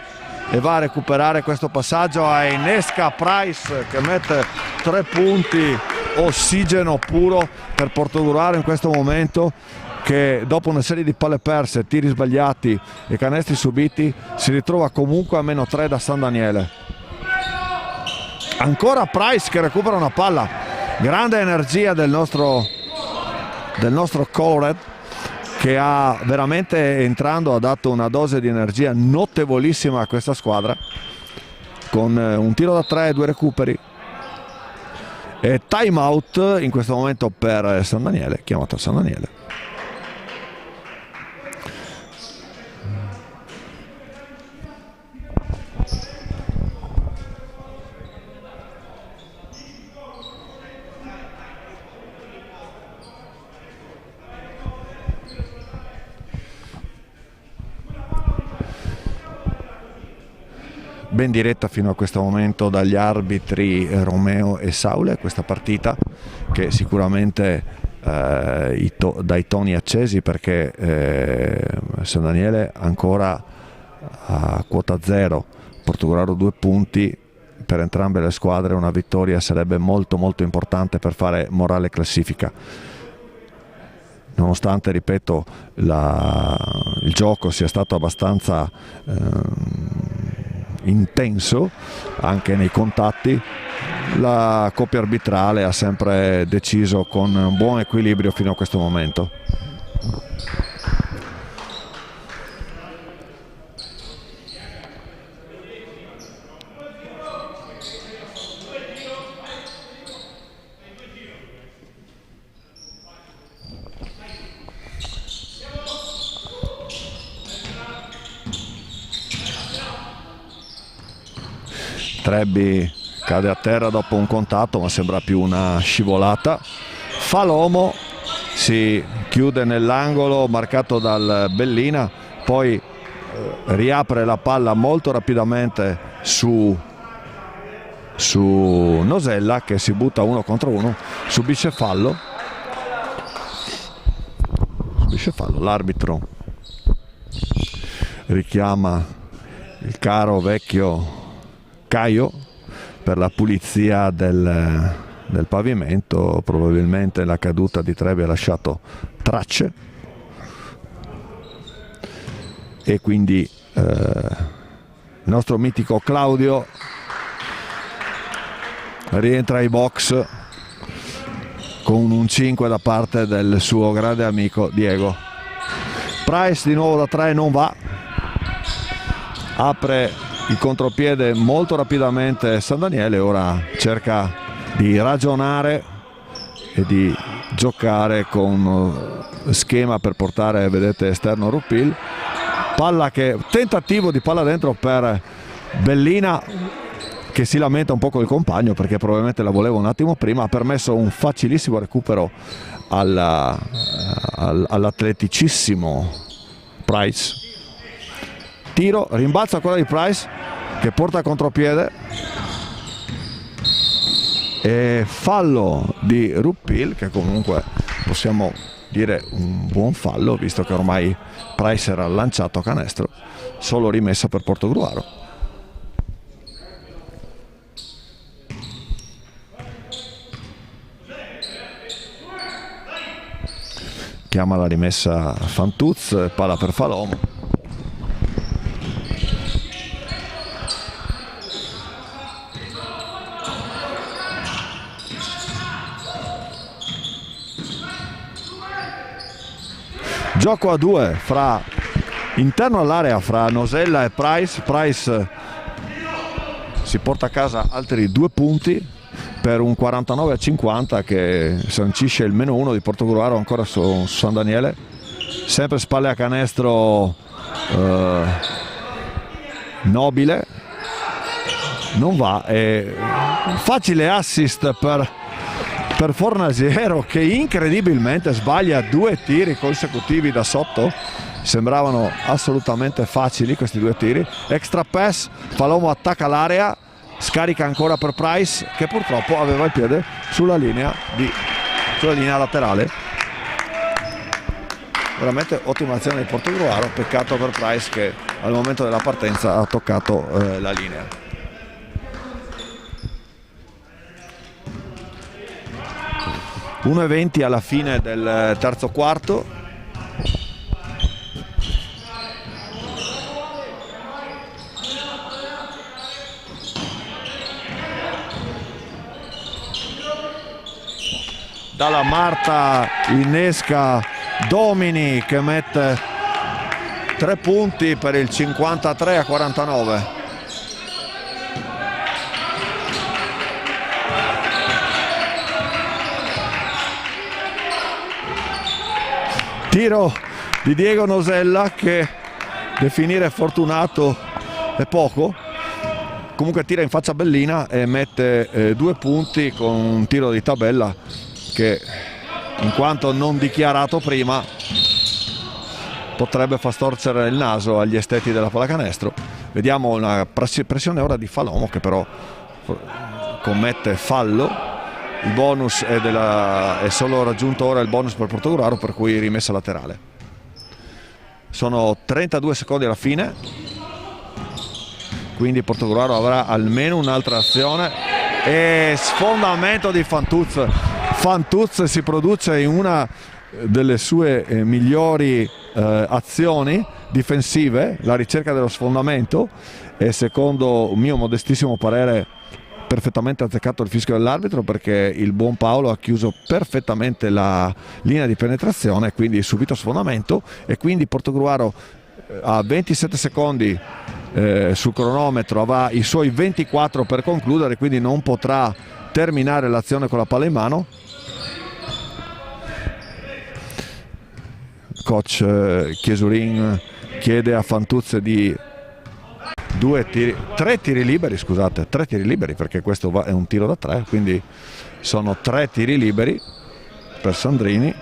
e va a recuperare questo passaggio a innesca Price, che mette 3 punti, ossigeno puro per Portogruaro in questo momento, che dopo una serie di palle perse, tiri sbagliati e canestri subiti si ritrova comunque a -3 da San Daniele. Ancora Price che recupera una palla, grande energia del nostro Cored, che ha veramente, entrando, ha dato una dose di energia notevolissima a questa squadra, con un tiro da 3 e 2 recuperi. E time out in questo momento per San Daniele, chiamato a San Daniele. Ben diretta fino a questo momento dagli arbitri Romeo e Saule, questa partita che sicuramente dai toni accesi, perché San Daniele ancora a quota 0, Portogruaro 2 punti. Per entrambe le squadre una vittoria sarebbe molto molto importante per fare morale classifica, nonostante, ripeto, il gioco sia stato abbastanza intenso anche nei contatti. La coppia arbitrale ha sempre deciso con un buon equilibrio fino a questo momento. Trebbi cade a terra dopo un contatto, ma sembra più una scivolata. Fa l'uomo, si chiude nell'angolo marcato dal Bellina, poi riapre la palla molto rapidamente su Nosella, che si butta 1 contro 1, subisce fallo. L'arbitro richiama il caro vecchio Caio per la pulizia del pavimento. Probabilmente la caduta di Trebbi ha lasciato tracce e quindi il nostro mitico Claudio rientra ai box con un 5 da parte del suo grande amico Diego. Price di nuovo da 3, non va, apre il contropiede molto rapidamente San Daniele. Ora cerca di ragionare e di giocare con schema per portare, vedete, esterno Ruppil. Palla che, tentativo di palla dentro per Bellina, che si lamenta un po' col compagno perché probabilmente la voleva un attimo prima. Ha permesso un facilissimo recupero all'atleticissimo Price. Tiro, rimbalzo ancora di Price che porta contropiede e fallo di Ruppil, che comunque possiamo dire un buon fallo visto che ormai Price era lanciato a canestro, solo rimessa per Portogruaro. Chiama la rimessa Fantuz, palla per Falomo. Gioco a due interno all'area fra Nosella e Price. Price si porta a casa altri 2 punti per un 49-50 che sancisce il -1 di Portogruaro ancora su San Daniele. Sempre spalle a canestro Nobile, non va, e facile assist per Fornasiero, che incredibilmente sbaglia 2 tiri consecutivi da sotto. Sembravano assolutamente facili questi 2 tiri. Extra pass, Falomo attacca l'area, scarica ancora per Price che purtroppo aveva il piede sulla linea laterale. Veramente ottima azione di Portogruaro, peccato per Price che al momento della partenza ha toccato la linea. 1:20 alla fine del terzo quarto. Dalla Marta innesca Domini che mette 3 punti per il 53-49. Tiro di Diego Nosella che definire fortunato è poco, comunque tira in faccia Bellina e mette 2 punti con un tiro di tabella che, in quanto non dichiarato prima, potrebbe far storcere il naso agli esteti della pallacanestro. Vediamo una pressione ora di Falomo che però commette fallo. Il bonus è solo raggiunto ora il bonus per Portogruaro, per cui rimessa laterale. Sono 32 secondi alla fine, quindi Portogruaro avrà almeno un'altra azione. E sfondamento di Fantuz. Fantuz si produce in una delle sue migliori azioni difensive, la ricerca dello sfondamento, e secondo un mio modestissimo parere perfettamente azzeccato il fischio dell'arbitro, perché il buon Paolo ha chiuso perfettamente la linea di penetrazione, quindi subito sfondamento, e quindi Portogruaro a 27 secondi sul cronometro avrà i suoi 24 per concludere, quindi non potrà terminare l'azione con la palla in mano. Coach Chiesurin chiede a Fantuz di 3 tiri liberi, scusate, 3 tiri liberi, perché questo è un tiro da 3, quindi sono 3 tiri liberi per Sandrini.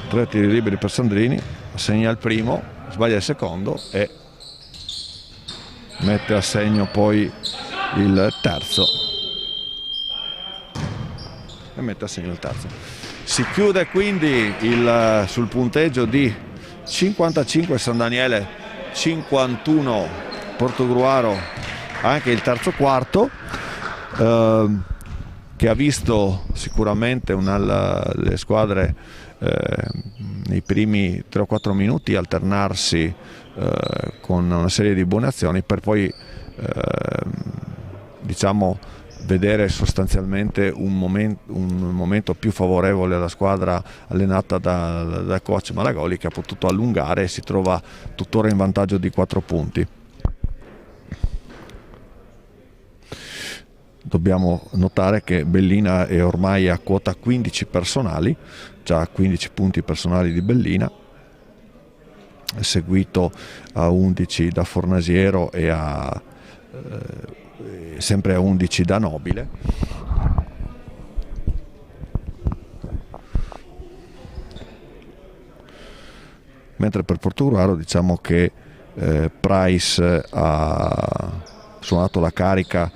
3 tiri liberi per Sandrini, segna il primo, sbaglia il secondo e mette a segno poi il terzo. Si chiude quindi sul punteggio di 55 San Daniele, 51 Portogruaro, anche il terzo quarto, che ha visto sicuramente le squadre nei primi 3 o 4 minuti alternarsi con una serie di buone azioni, per poi diciamo vedere sostanzialmente un momento più favorevole alla squadra allenata da coach Malagoli, che ha potuto allungare e si trova tuttora in vantaggio di 4 punti. dobbiamo notare che Bellina è ormai a quota 15 personali, già 15 punti personali di Bellina, seguito a 11 da Fornasiero e sempre a 11 da Nobile. Mentre per Portogruaro diciamo che Price ha suonato la carica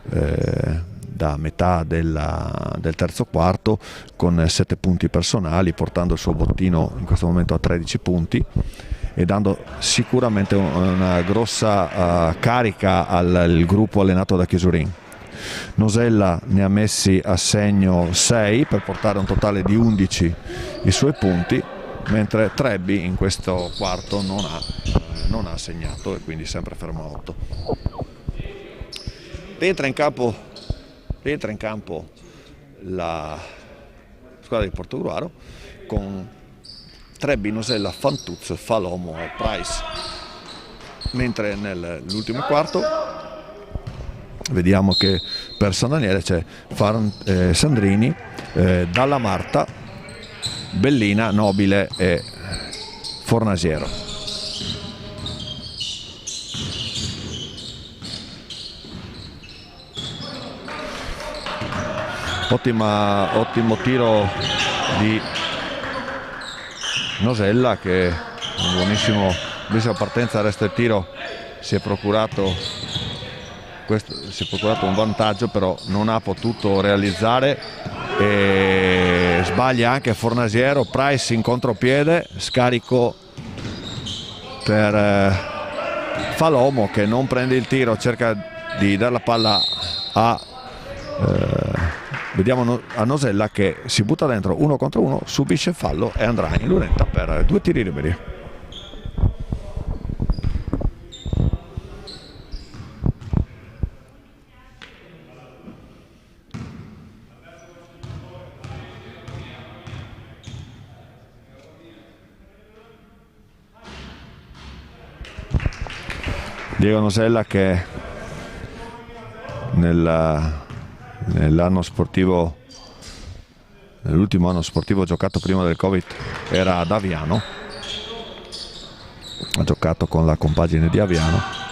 da metà del terzo quarto con 7 punti personali, portando il suo bottino in questo momento a 13 punti e dando sicuramente una grossa carica al gruppo allenato da Chiesurin. Nosella ne ha messi a segno 6 per portare un totale di 11 i suoi punti, mentre Trebbi in questo quarto non ha segnato e quindi sempre fermo a 8. Rientra in campo la squadra di Portogruaro con Trebbi, Nosella, Fantuz, Falomo e Price, mentre nell'ultimo quarto vediamo che per San Daniele c'è Sandrini, Dalla Marta, Bellina, Nobile e Fornasiero. Ottimo tiro di Nosella, che un buonissima partenza, resta il tiro, si è procurato un vantaggio, però non ha potuto realizzare e sbaglia anche Fornasiero. Price in contropiede, scarico per Falomo che non prende il tiro, cerca di dare la palla vediamo a Nosella che si butta dentro 1 contro 1, subisce fallo e andrà in lunetta per 2 tiri liberi. Diego Nosella che nell'ultimo anno sportivo giocato prima del Covid era ad Aviano, ha giocato con la compagine di Aviano.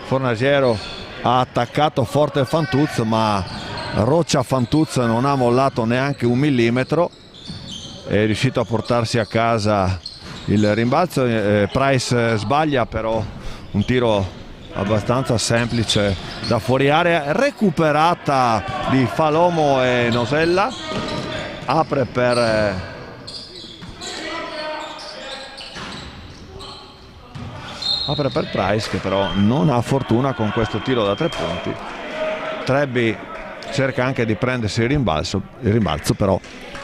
Fornasiero ha attaccato forte Fantuz, ma Roccia Fantuz non ha mollato neanche un millimetro, è riuscito a portarsi a casa il rimbalzo. Price sbaglia però un tiro abbastanza semplice da fuori area, recuperata di Falomo e Nosella, apre per Price, che però non ha fortuna con questo tiro da 3 punti. Trebbi cerca anche di prendersi il rimbalzo, però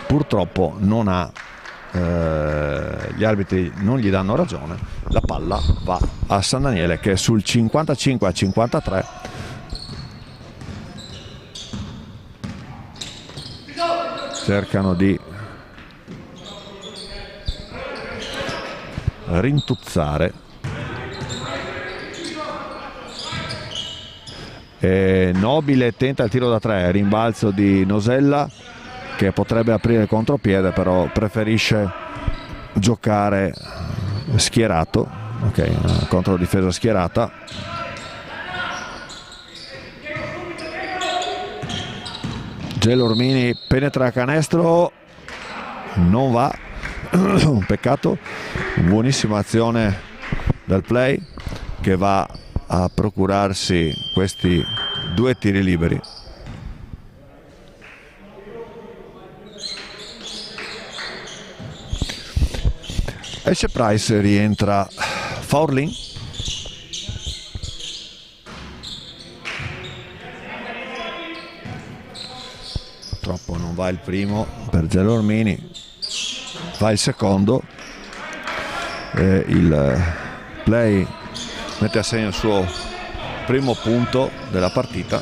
purtroppo non ha, gli arbitri non gli danno ragione. La palla va a San Daniele che sul 55-53 cercano di rintuzzare. Nobile tenta il tiro da 3, rimbalzo di Nosella che potrebbe aprire il contropiede, però preferisce giocare schierato, ok, contro difesa schierata. Gelormini penetra a canestro, non va, un peccato. Buonissima azione del play che va a procurarsi questi 2 tiri liberi. Esce Price, rientra Faurlin. Purtroppo non va il primo per Gelormini, va il secondo. Il play mette a segno il suo primo punto della partita.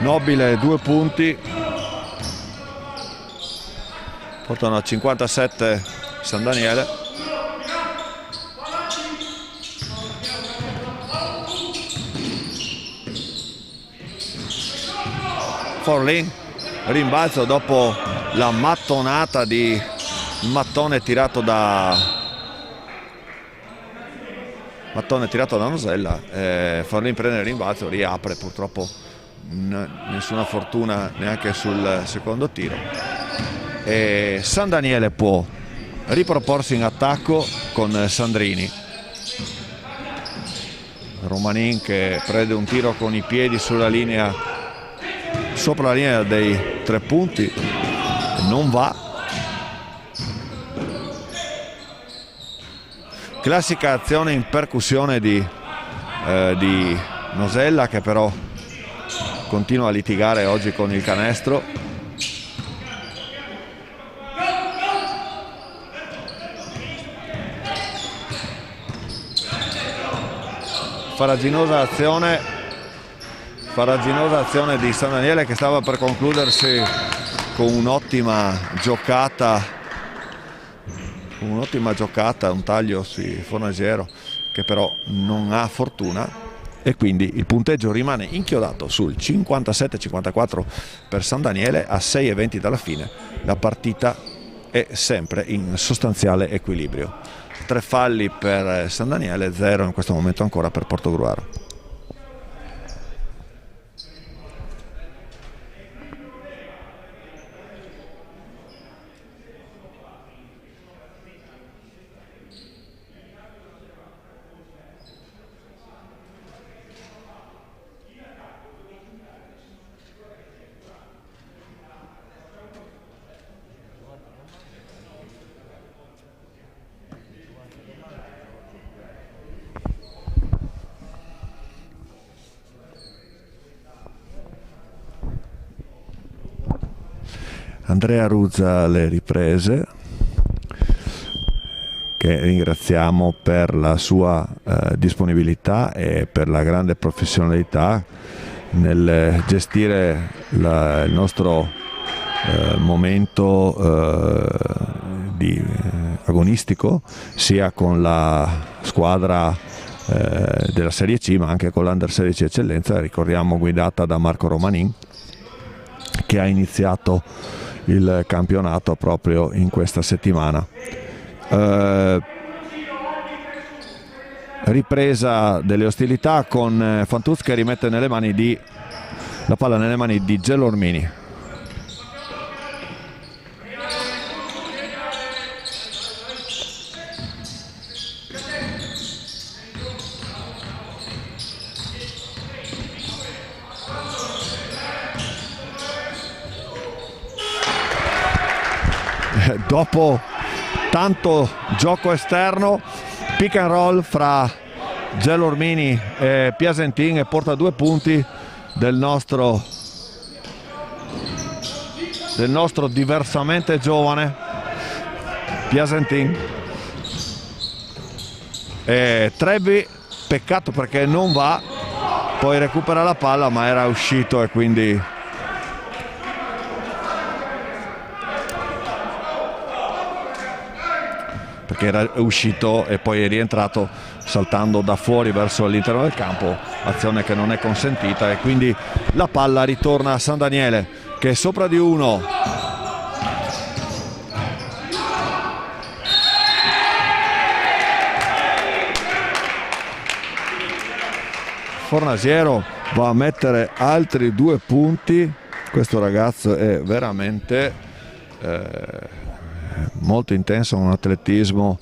Nobile 2 punti, portano a 57 San Daniele. Forlin, rimbalzo dopo la mattonata di il mattone tirato da Nosella. Forlin prende il rimbalzo, riapre, purtroppo nessuna fortuna neanche sul secondo tiro, e San Daniele può riproporsi in attacco con Sandrini. Romanin che prende un tiro con i piedi sulla linea, sopra la linea dei 3 punti, non va. Classica azione in percussione di Nosella, che però continua a litigare oggi con il canestro. Farraginosa azione di San Daniele, che stava per concludersi con un'ottima giocata, un taglio su Fornaciero, che però non ha fortuna, e quindi il punteggio rimane inchiodato sul 57-54 per San Daniele a 6:20 dalla fine. La partita è sempre in sostanziale equilibrio. 3 falli per San Daniele, 0 in questo momento ancora per Portogruaro. Andrea Ruzza alle riprese, che ringraziamo per la sua disponibilità e per la grande professionalità nel gestire il nostro momento agonistico, sia con la squadra della Serie C ma anche con l'Under 16 Eccellenza. Ricordiamo, guidata da Marco Romanin, che ha iniziato il campionato proprio in questa settimana. Ripresa delle ostilità con Fantuz che rimette la palla nelle mani di Gelormini. Dopo tanto gioco esterno, pick and roll fra Gelormini e Piasentin, e porta 2 punti del nostro diversamente giovane Piasentin. E Trebbi, peccato perché non va, poi recupera la palla ma era uscito, e quindi perché era uscito e poi è rientrato saltando da fuori verso l'interno del campo, azione che non è consentita, e quindi la palla ritorna a San Daniele, che è sopra di 1. Fornasiero va a mettere altri 2 punti. Questo ragazzo è veramente molto intenso, un atletismo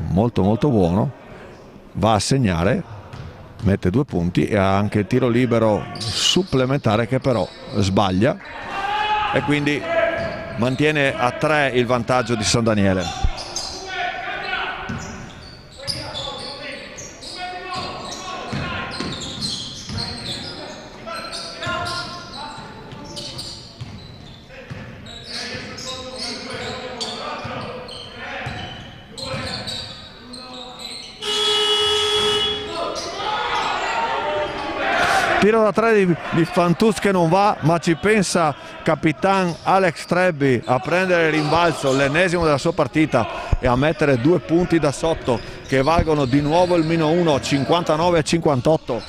molto molto buono. Va a segnare, mette 2 punti e ha anche il tiro libero supplementare che però sbaglia, e quindi mantiene a 3 il vantaggio di San Daniele. tiro da 3 di Fantuz che non va, ma ci pensa Capitan Alex Trebbi a prendere il rimbalzo, l'ennesimo della sua partita, e a mettere 2 punti da sotto che valgono di nuovo il -1, 59-58.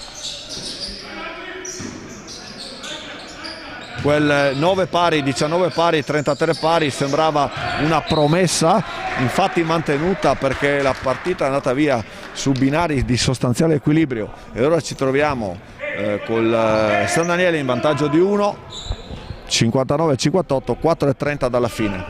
Quel 9 pari, 19 pari, 33 pari sembrava una promessa, infatti mantenuta, perché la partita è andata via su binari di sostanziale equilibrio, e ora ci troviamo col San Daniele in vantaggio di 1, 59-58, 4:30 dalla fine.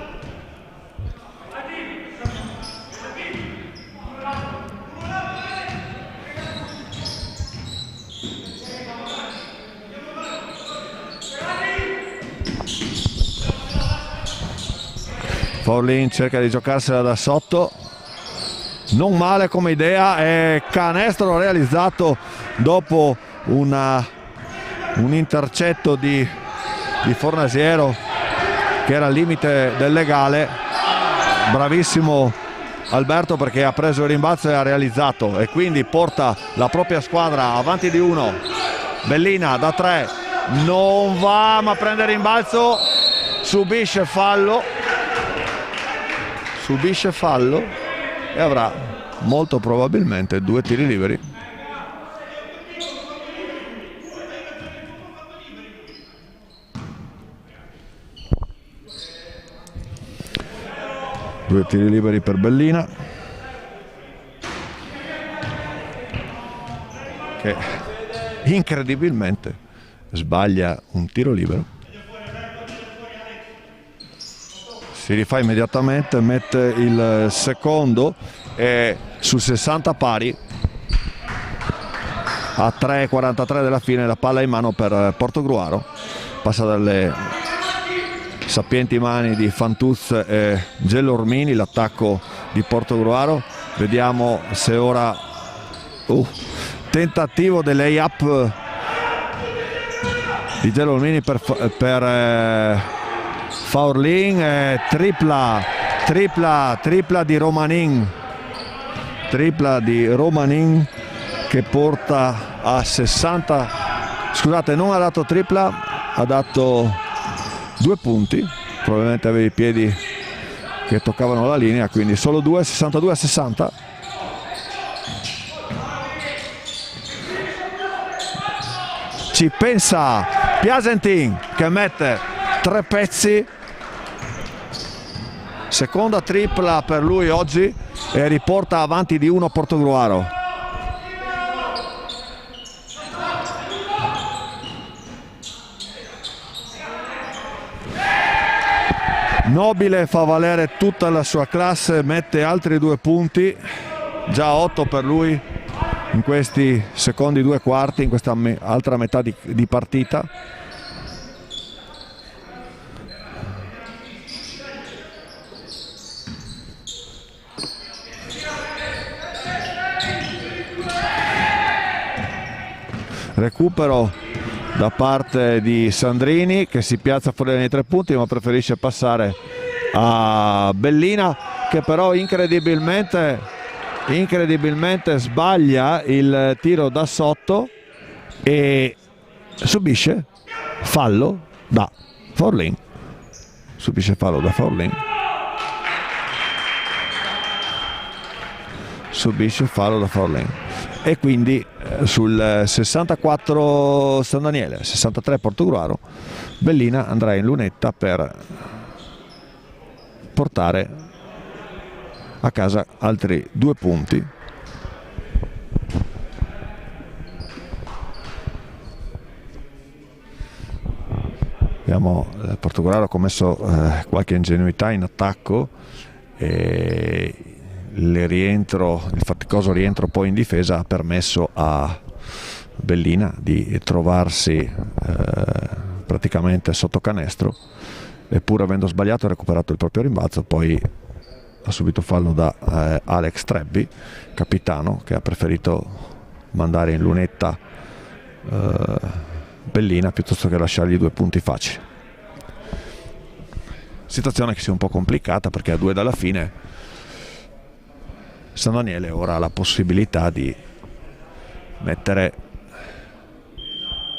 Forlin cerca di giocarsela da sotto, non male come idea, è canestro realizzato dopo un intercetto di Fornasiero che era al limite del legale. Bravissimo Alberto, perché ha preso il rimbalzo e ha realizzato, e quindi porta la propria squadra avanti di 1. Bellina da 3 non va, ma prende il rimbalzo, subisce fallo e avrà molto probabilmente 2 tiri liberi. Due tiri liberi per Bellina, che incredibilmente sbaglia un tiro libero. Si rifà immediatamente, mette il secondo e su 60 pari, a 3:43 della fine, la palla in mano per Portogruaro, passa dalle sapienti mani di Fantuz e Gelormini l'attacco di Portogruaro. Vediamo se ora tentativo del lay-up di Gelormini per Forlin, tripla di Romanin, che porta a 60. Scusate, non ha dato tripla, ha dato 2 punti, probabilmente aveva i piedi che toccavano la linea, quindi solo 2, 62-60. Ci pensa Piazentin, che mette 3 pezzi, seconda tripla per lui oggi, e riporta avanti di 1 Portogruaro. Nobile fa valere tutta la sua classe, mette altri 2 punti, già 8 per lui in questi secondi 2 quarti, in questa altra metà di partita. Recupero da parte di Sandrini, che si piazza fuori dai 3 punti, ma preferisce passare a Bellina, che però incredibilmente sbaglia il tiro da sotto e subisce fallo da Forlin. E quindi sul 64 San Daniele, 63 Portogruaro, Bellina andrà in lunetta per portare a casa altri 2 punti. Abbiamo Portogruaro ha commesso qualche ingenuità in attacco, e il faticoso rientro poi in difesa ha permesso a Bellina di trovarsi praticamente sotto canestro, e pur avendo sbagliato ha recuperato il proprio rimbalzo. Poi ha subito fallo da Alex Trebbi, capitano, che ha preferito mandare in lunetta Bellina piuttosto che lasciargli 2 punti facili. Situazione che si è un po' complicata, perché a 2 dalla fine San Daniele ora ha la possibilità di mettere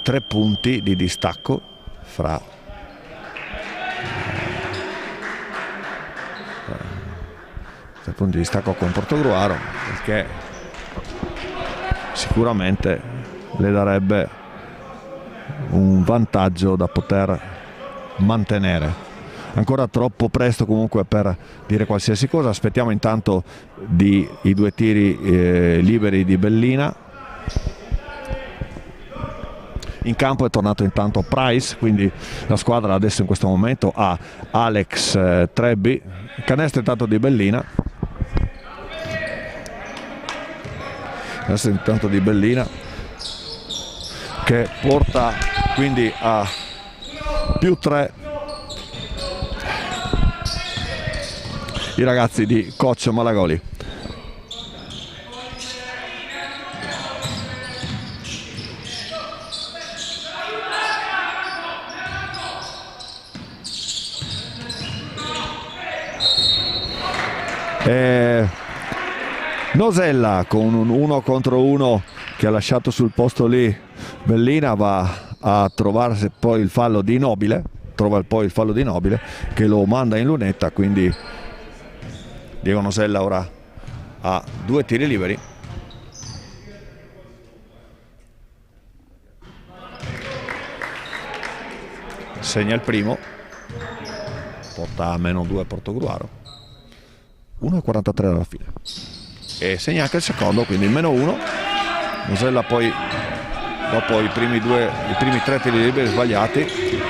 3 punti di distacco fra 3 punti di distacco con Portogruaro, perché sicuramente le darebbe un vantaggio da poter mantenere. Ancora troppo presto comunque per dire qualsiasi cosa, aspettiamo intanto i 2 tiri liberi di Bellina. In campo è tornato intanto Price, quindi la squadra adesso in questo momento ha Alex Trebbi, canestro intanto di Bellina. Canestro intanto di Bellina che porta quindi a +3 i ragazzi di coach Malagoli. Nosella con un 1 contro 1 che ha lasciato sul posto lì Bellina, va a trovarsi poi il fallo di Nobile, trova poi il fallo di Nobile che lo manda in lunetta, quindi Diego Nosella ora ha 2 tiri liberi. Segna il primo, porta a -2 Portogruaro, 1,43 alla fine, e segna anche il secondo, quindi -1. Nosella poi dopo i primi 3 tiri liberi sbagliati ne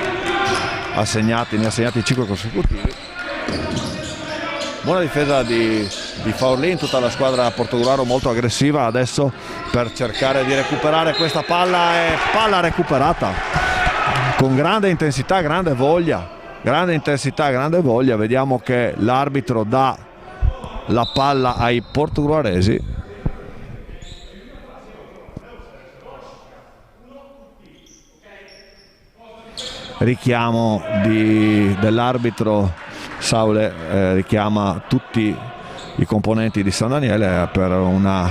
ha segnati 5 consecutivi. Buona difesa di Faurlin, tutta la squadra Portogruaro molto aggressiva adesso per cercare di recuperare questa palla, e palla recuperata con grande intensità, grande voglia. Vediamo che l'arbitro dà la palla ai portogruaresi. Richiamo dell'arbitro Saule, richiama tutti i componenti di San Daniele per una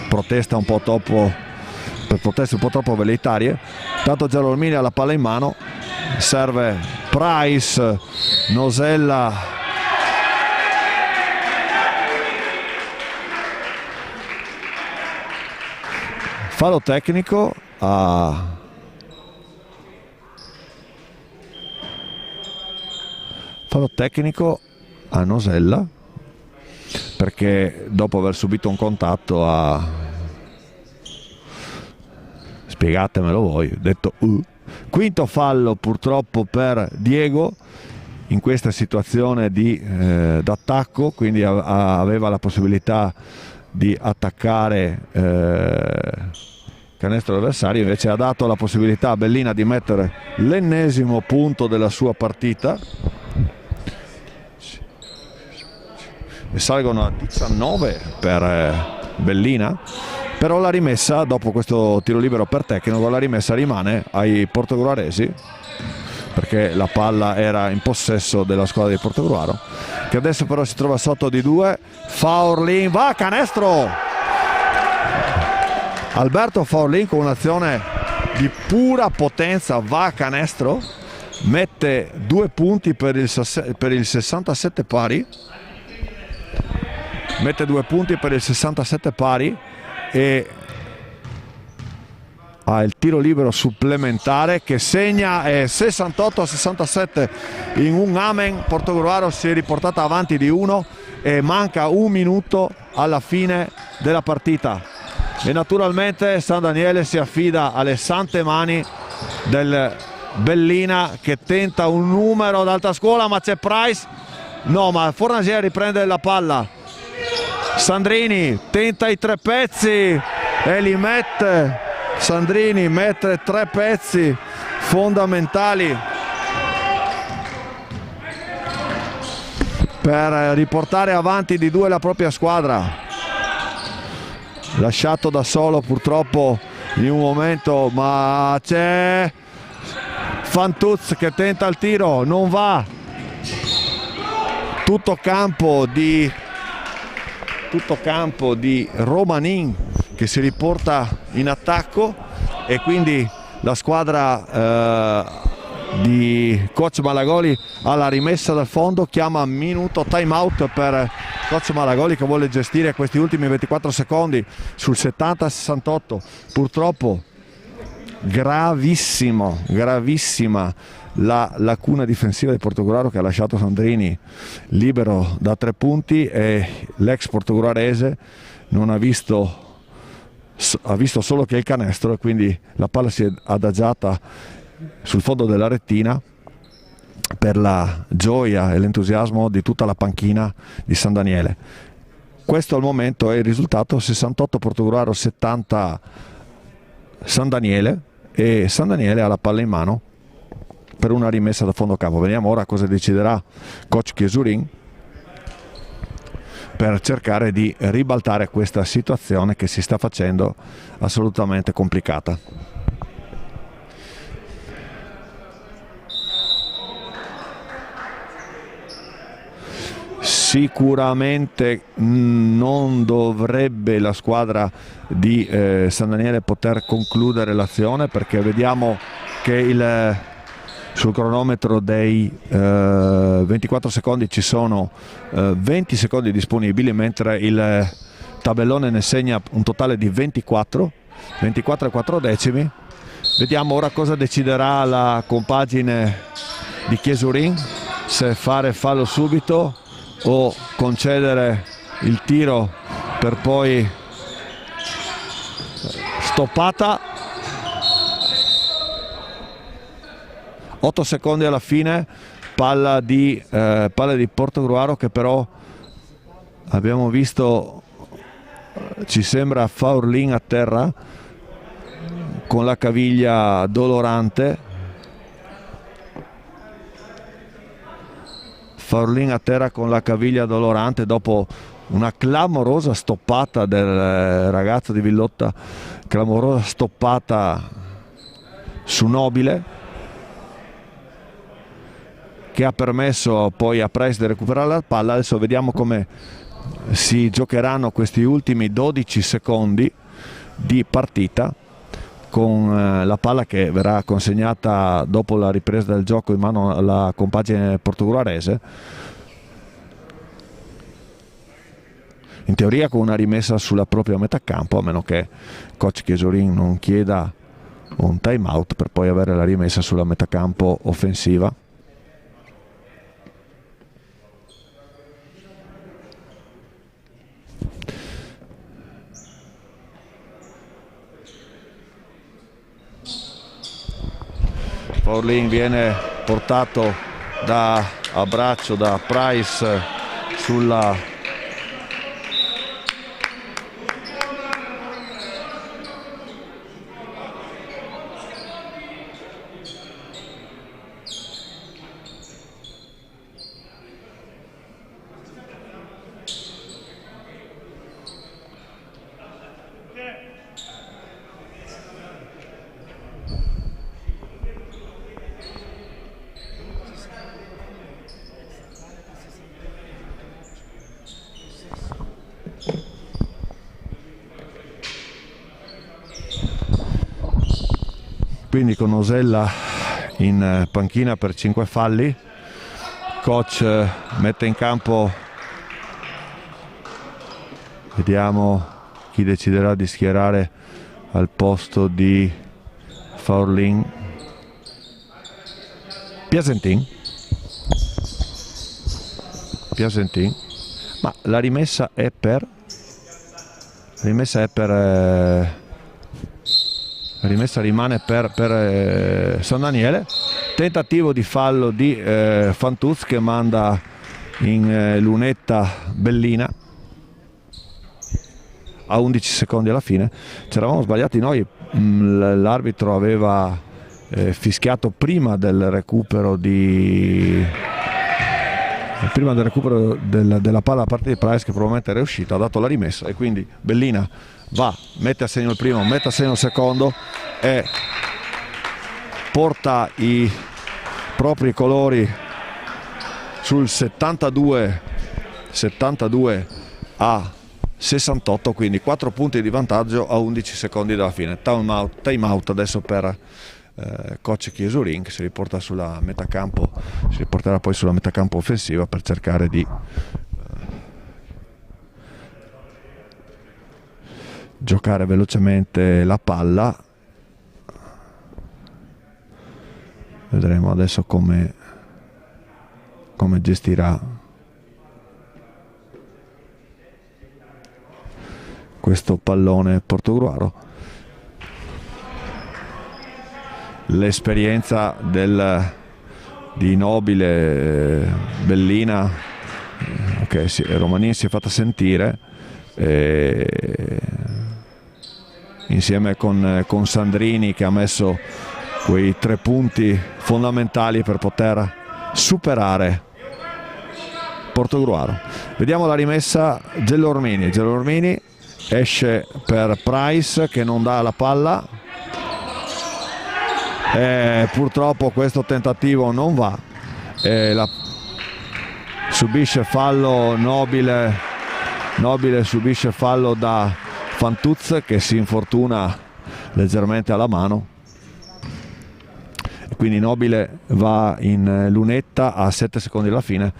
proteste un po' troppo velleitarie. Tanto Gerolmini ha la palla in mano, serve Price, Nosella fallo tecnico a Nosella, perché dopo aver subito un contatto spiegatemelo voi, ho detto quinto fallo purtroppo per Diego in questa situazione d'attacco, quindi aveva la possibilità di attaccare canestro avversario, invece ha dato la possibilità a Bellina di mettere l'ennesimo punto della sua partita e salgono a 19 per Bellina. Però la rimessa, dopo questo tiro libero per tecnico, la rimessa rimane ai portogruaresi, perché la palla era in possesso della squadra di Portogruaro, che adesso però si trova sotto di 2. Faurlin va a canestro, Alberto Faurlin con un'azione di pura potenza va a canestro, mette 2 punti per il 67 pari, e ha il tiro libero supplementare che segna 68-67 in un amen. Portogruaro si è riportata avanti di 1 e manca 1 minuto alla fine della partita, e naturalmente San Daniele si affida alle sante mani del Bellina, che tenta un numero d'alta scuola, ma c'è Price, no, ma Fornasier riprende la palla. Sandrini tenta i 3 pezzi e li mette. Sandrini mette 3 pezzi fondamentali per riportare avanti di 2 la propria squadra. Lasciato da solo purtroppo in un momento, ma c'è Fantuz che tenta il tiro, non va. Tutto campo di Romanin che si riporta in attacco, e quindi la squadra di coach Malagoli alla rimessa dal fondo, chiama minuto, time out per coach Malagoli che vuole gestire questi ultimi 24 secondi sul 70-68. Purtroppo gravissima la lacuna difensiva di Portogruaro che ha lasciato Sandrini libero da 3 punti, e l'ex portoguarese non ha visto solo che il canestro, e quindi la palla si è adagiata sul fondo della rettina per la gioia e l'entusiasmo di tutta la panchina di San Daniele. Questo al momento è il risultato: 68 Portogruaro, 70 San Daniele, e San Daniele ha la palla in mano per una rimessa da fondo campo. Vediamo ora cosa deciderà coach Chiesurin per cercare di ribaltare questa situazione che si sta facendo assolutamente complicata. Sicuramente non dovrebbe la squadra di San Daniele poter concludere l'azione, perché vediamo che sul cronometro dei 24 secondi ci sono 20 secondi disponibili, mentre il tabellone ne segna un totale di 24 e 4 decimi. Vediamo ora cosa deciderà la compagine di Chiesurin, se fare fallo subito o concedere il tiro per poi stoppata. 8 secondi alla fine, palla di Portogruaro, che però abbiamo visto ci sembra Faurlin a terra con la caviglia dolorante. Faurlin a terra con la caviglia dolorante dopo una clamorosa stoppata del ragazzo di Villotta, clamorosa stoppata su Nobile, che ha permesso poi a Price di recuperare la palla. Adesso vediamo come si giocheranno questi ultimi 12 secondi di partita, con la palla che verrà consegnata dopo la ripresa del gioco in mano alla compagine portoguarese, in teoria con una rimessa sulla propria metà campo, a meno che coach Chiesurin non chieda un time out per poi avere la rimessa sulla metà campo offensiva. Faurlin viene portato a braccio da Price sulla quindi con Osella in panchina per 5 falli. Coach mette in campo, vediamo chi deciderà di schierare al posto di Faurlin. Piazentin, ma la rimessa è per la rimessa rimane per San Daniele. Tentativo di fallo di Fantuz che manda in lunetta Bellina a 11 secondi alla fine. Ci eravamo sbagliati noi, l'arbitro aveva fischiato prima del recupero della palla da parte di Price, che probabilmente era uscito, ha dato la rimessa, e quindi Bellina mette a segno il primo, mette a segno il secondo e porta i propri colori sul 72 a 68, quindi 4 punti di vantaggio a 11 secondi dalla fine. Time out adesso per coach Chiesurin, che si riporta sulla metacampo, si riporterà poi sulla metacampo offensiva per cercare di giocare velocemente la palla. Vedremo adesso come gestirà questo pallone Portogruaro. L'esperienza di Nobile, Bellina, Romanin si è fatta sentire, insieme con Sandrini, che ha messo quei 3 punti fondamentali per poter superare Portogruaro. Vediamo la rimessa. Gelormini esce per Price, che non dà la palla, purtroppo questo tentativo non va, subisce fallo Nobile subisce fallo da Fantuz, che si infortuna leggermente alla mano, quindi Nobile va in lunetta a 7 secondi alla fine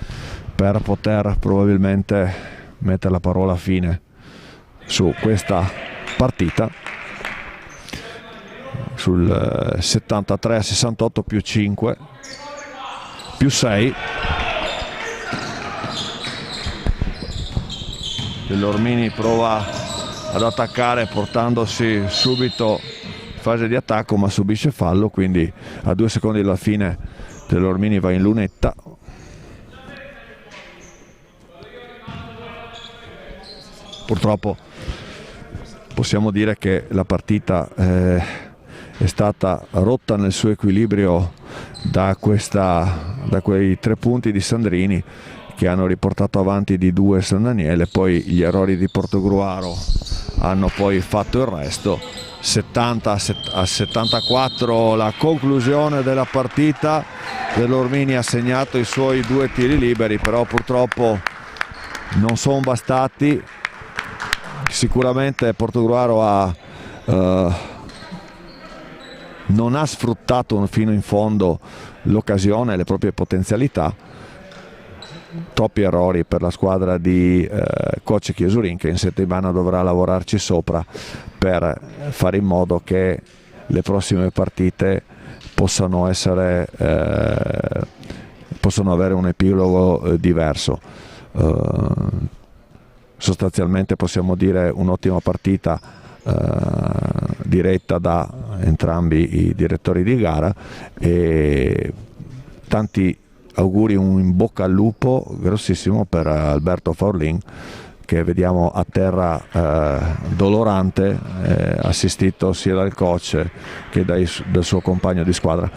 per poter probabilmente mettere la parola fine su questa partita, sul 73-68 più 5 più 6. Gelormini prova ad attaccare portandosi subito in fase di attacco, ma subisce fallo, quindi a 2 secondi dalla fine Gelormini va in lunetta. Purtroppo possiamo dire che la partita è stata rotta nel suo equilibrio da quei 3 punti di Sandrini, che hanno riportato avanti di 2 San Daniele. Poi gli errori di Portogruaro hanno poi fatto il resto. 70-74 la conclusione della partita. Gelormini ha segnato i suoi 2 tiri liberi, però purtroppo non sono bastati. Sicuramente Portogruaro non ha sfruttato fino in fondo l'occasione, le proprie potenzialità. Troppi errori per la squadra di coach Chiesurin, che in settimana dovrà lavorarci sopra per fare in modo che le prossime partite possano avere un epilogo diverso. Sostanzialmente possiamo dire un'ottima partita diretta da entrambi i direttori di gara, e tanti auguri, un in bocca al lupo grossissimo per Alberto Faurlin, che vediamo a terra dolorante, assistito sia dal coach che dal suo compagno di squadra.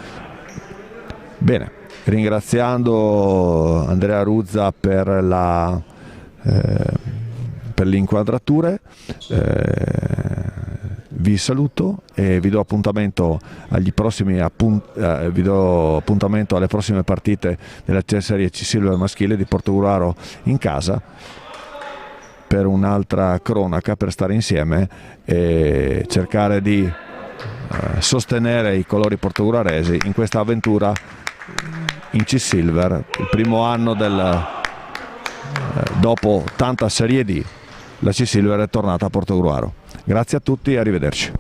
Bene, ringraziando Andrea Ruzza per le inquadrature, vi saluto e vi do appuntamento alle prossime partite della Serie C Silver maschile di Portogruaro in casa, per un'altra cronaca, per stare insieme e cercare di sostenere i colori portogruaresi in questa avventura in C Silver, il primo anno dopo tanta Serie D. La C Silver è tornata a Portogruaro. Grazie a tutti e arrivederci.